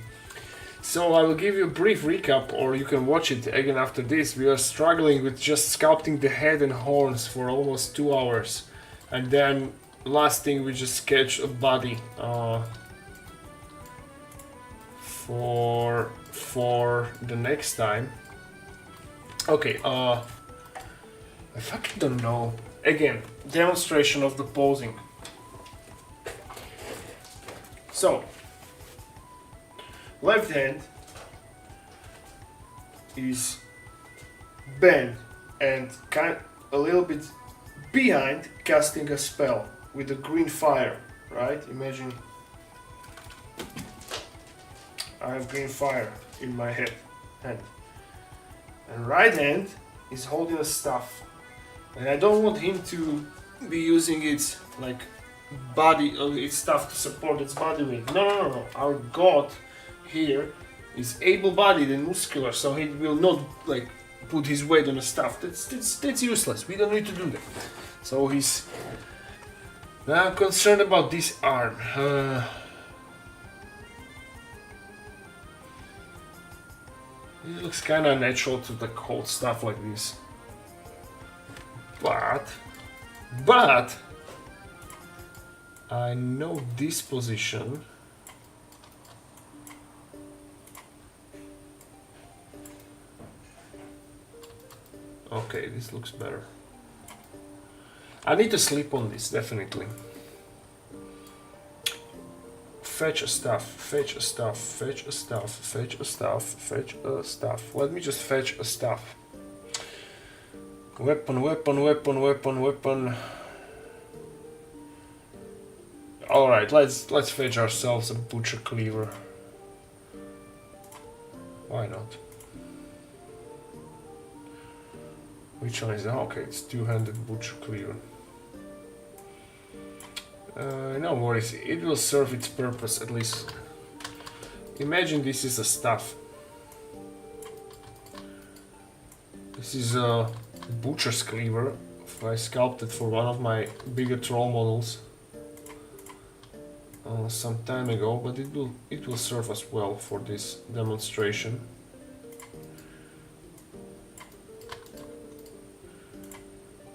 So I will give you a brief recap, or you can watch it again after this. We are struggling with just sculpting the head and horns for almost 2 hours. And then last thing, we just sketch a body for the next time. Okay, I fucking don't know. Again, demonstration of the posing. So, left hand is bent and kind a little bit behind, casting a spell with a green fire, right? Imagine I have green fire in my hand. And right hand is holding a staff. And I don't want him to be using its like body, its stuff to support its body weight. No. Our god here is able-bodied and muscular, so he will not like put his weight on the stuff. That's useless. We don't need to do that. So he's now concerned about this arm. It looks kind of natural to like hold stuff like this, but I know this position. Okay, this looks better. I need to sleep on this, definitely. Fetch a stuff, fetch a stuff, fetch a stuff, fetch a stuff, fetch a stuff. Let me just fetch a stuff. Weapon. All right, let's fetch ourselves a butcher cleaver. Why not? Which one is that? Okay, it's two-handed butcher cleaver. No worries, it will serve its purpose at least. Imagine this is a staff. This is a butcher's cleaver I sculpted for one of my bigger troll models some time ago, but it will serve us well for this demonstration.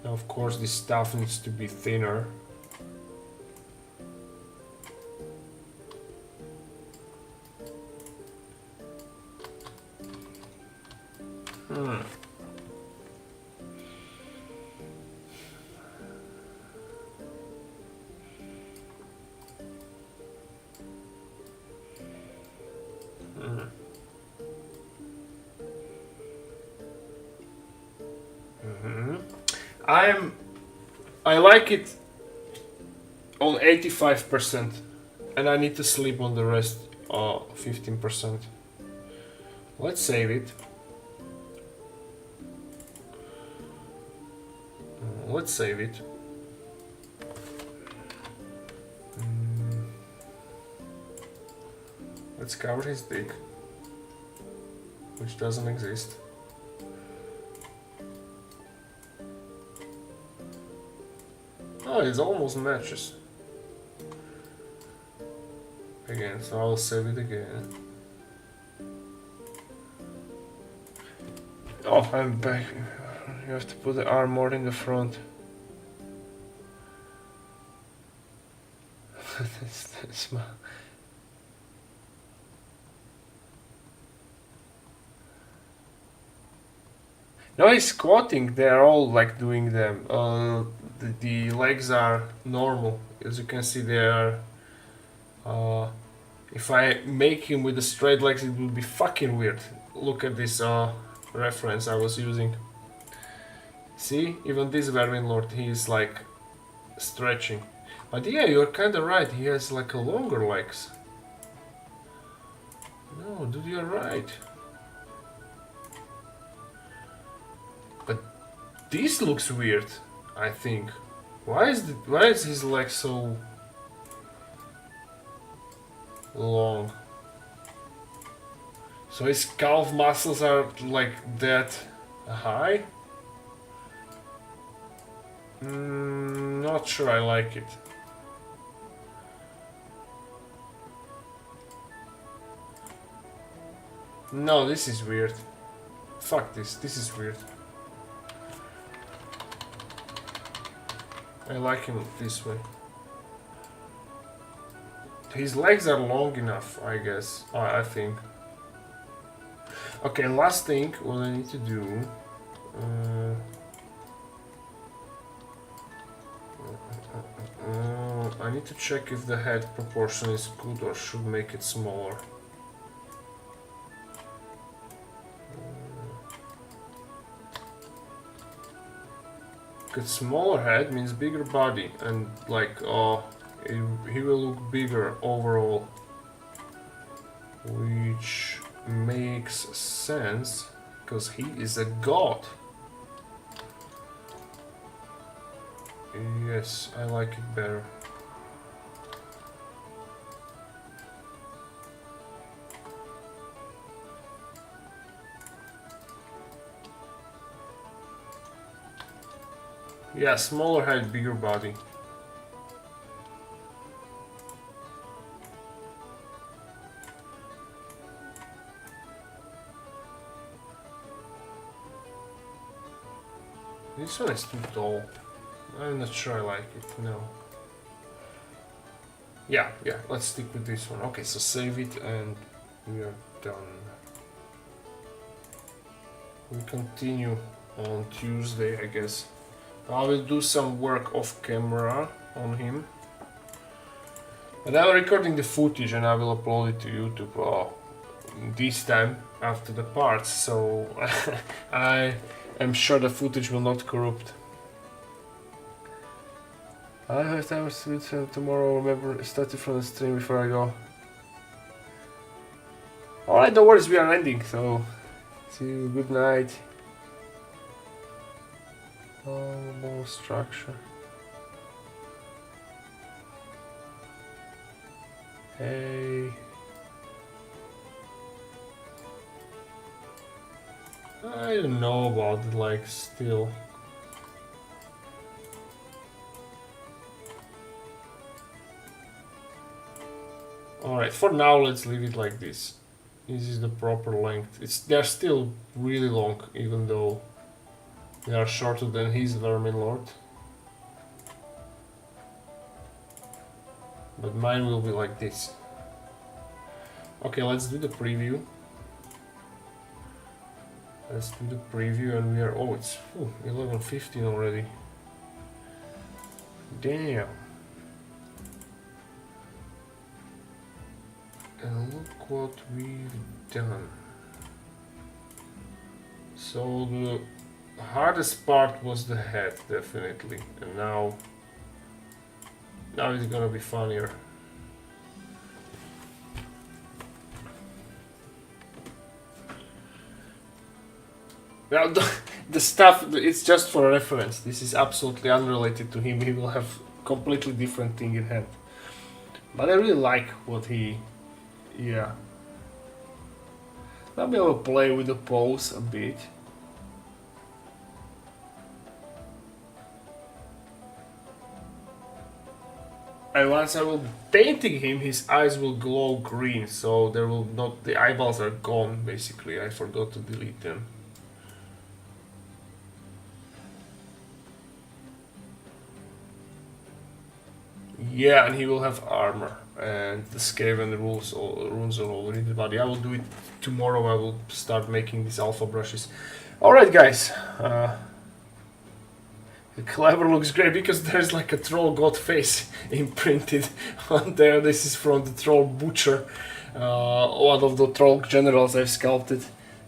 Now, of course, this stuff needs to be thinner. I like it on 85%, and I need to sleep on the rest 15%. Let's save it. Let's save it. Let's cover his dick, which doesn't exist. Oh, it almost matches. Again, so I'll save it again. Oh, I'm back. You have to put the arm more in the front. that's my... No, he's squatting. They're all like doing them. The legs are normal. As you can see, they are. If I make him with the straight legs, it would be fucking weird. Look at this reference I was using. See, even this Vermin Lord, he is like stretching. But yeah, you're kind of right. He has like a longer legs. No, dude, you're right. This looks weird, I think. Why is his leg so long? So his calf muscles are like that high? Not sure I like it. No, this is weird. Fuck this, this is weird. I like him this way. His legs are long enough, I guess. I think. Okay, and last thing, what I need to do. I need to check if the head proportion is good or should make it smaller. Because smaller head means bigger body, and like he will look bigger overall, which makes sense because he is a god. Yes, I like it better. Yeah, smaller head, bigger body. This one is too tall. I'm not sure I like it, no. Yeah, let's stick with this one. Okay, so save it and we are done. We continue on Tuesday, I guess. I will do some work off camera on him. But I'm recording the footage and I will upload it to YouTube this time after the parts, so I am sure the footage will not corrupt. I have time to tomorrow. Remember, started from the stream before I go. Alright, no worries, we are ending, so see you, good night. More structure. Hey. I don't know about it, like, still. Alright, for now let's leave it like this. This is the proper length. They're still really long, even though they are shorter than his Vermin Lord. But mine will be like this. Okay, let's do the preview. Let's do the preview and we are... Oh, it's 11:15 already. Damn. And look what we've done. So the hardest part was the head, definitely. And now it's gonna be funnier. Now the stuff, it's just for reference. This is absolutely unrelated to him. He will have completely different thing in hand. But I really like what he... Yeah. Maybe I will play with the pose a bit. And once I will be painting him, his eyes will glow green, so there will not... The eyeballs are gone, basically. I forgot to delete them. Yeah, and he will have armor, and the Skaven runes are already in the body. I will do it tomorrow. I will start making these alpha brushes. Alright guys, the clever looks great because there's like a troll god face imprinted on there. This is from the troll butcher, one of the troll generals I've sculpted.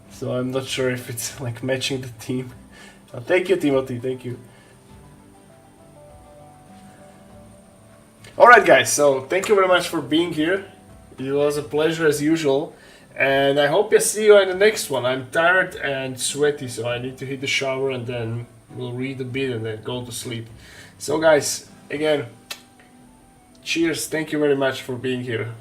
So I'm not sure if it's like matching the theme. Thank you, Timothy, thank you. Alright guys, so thank you very much for being here. It was a pleasure as usual. And I hope I see you in the next one. I'm tired and sweaty, so I need to hit the shower and then we'll read a bit and then go to sleep. So guys, again, cheers, thank you very much for being here.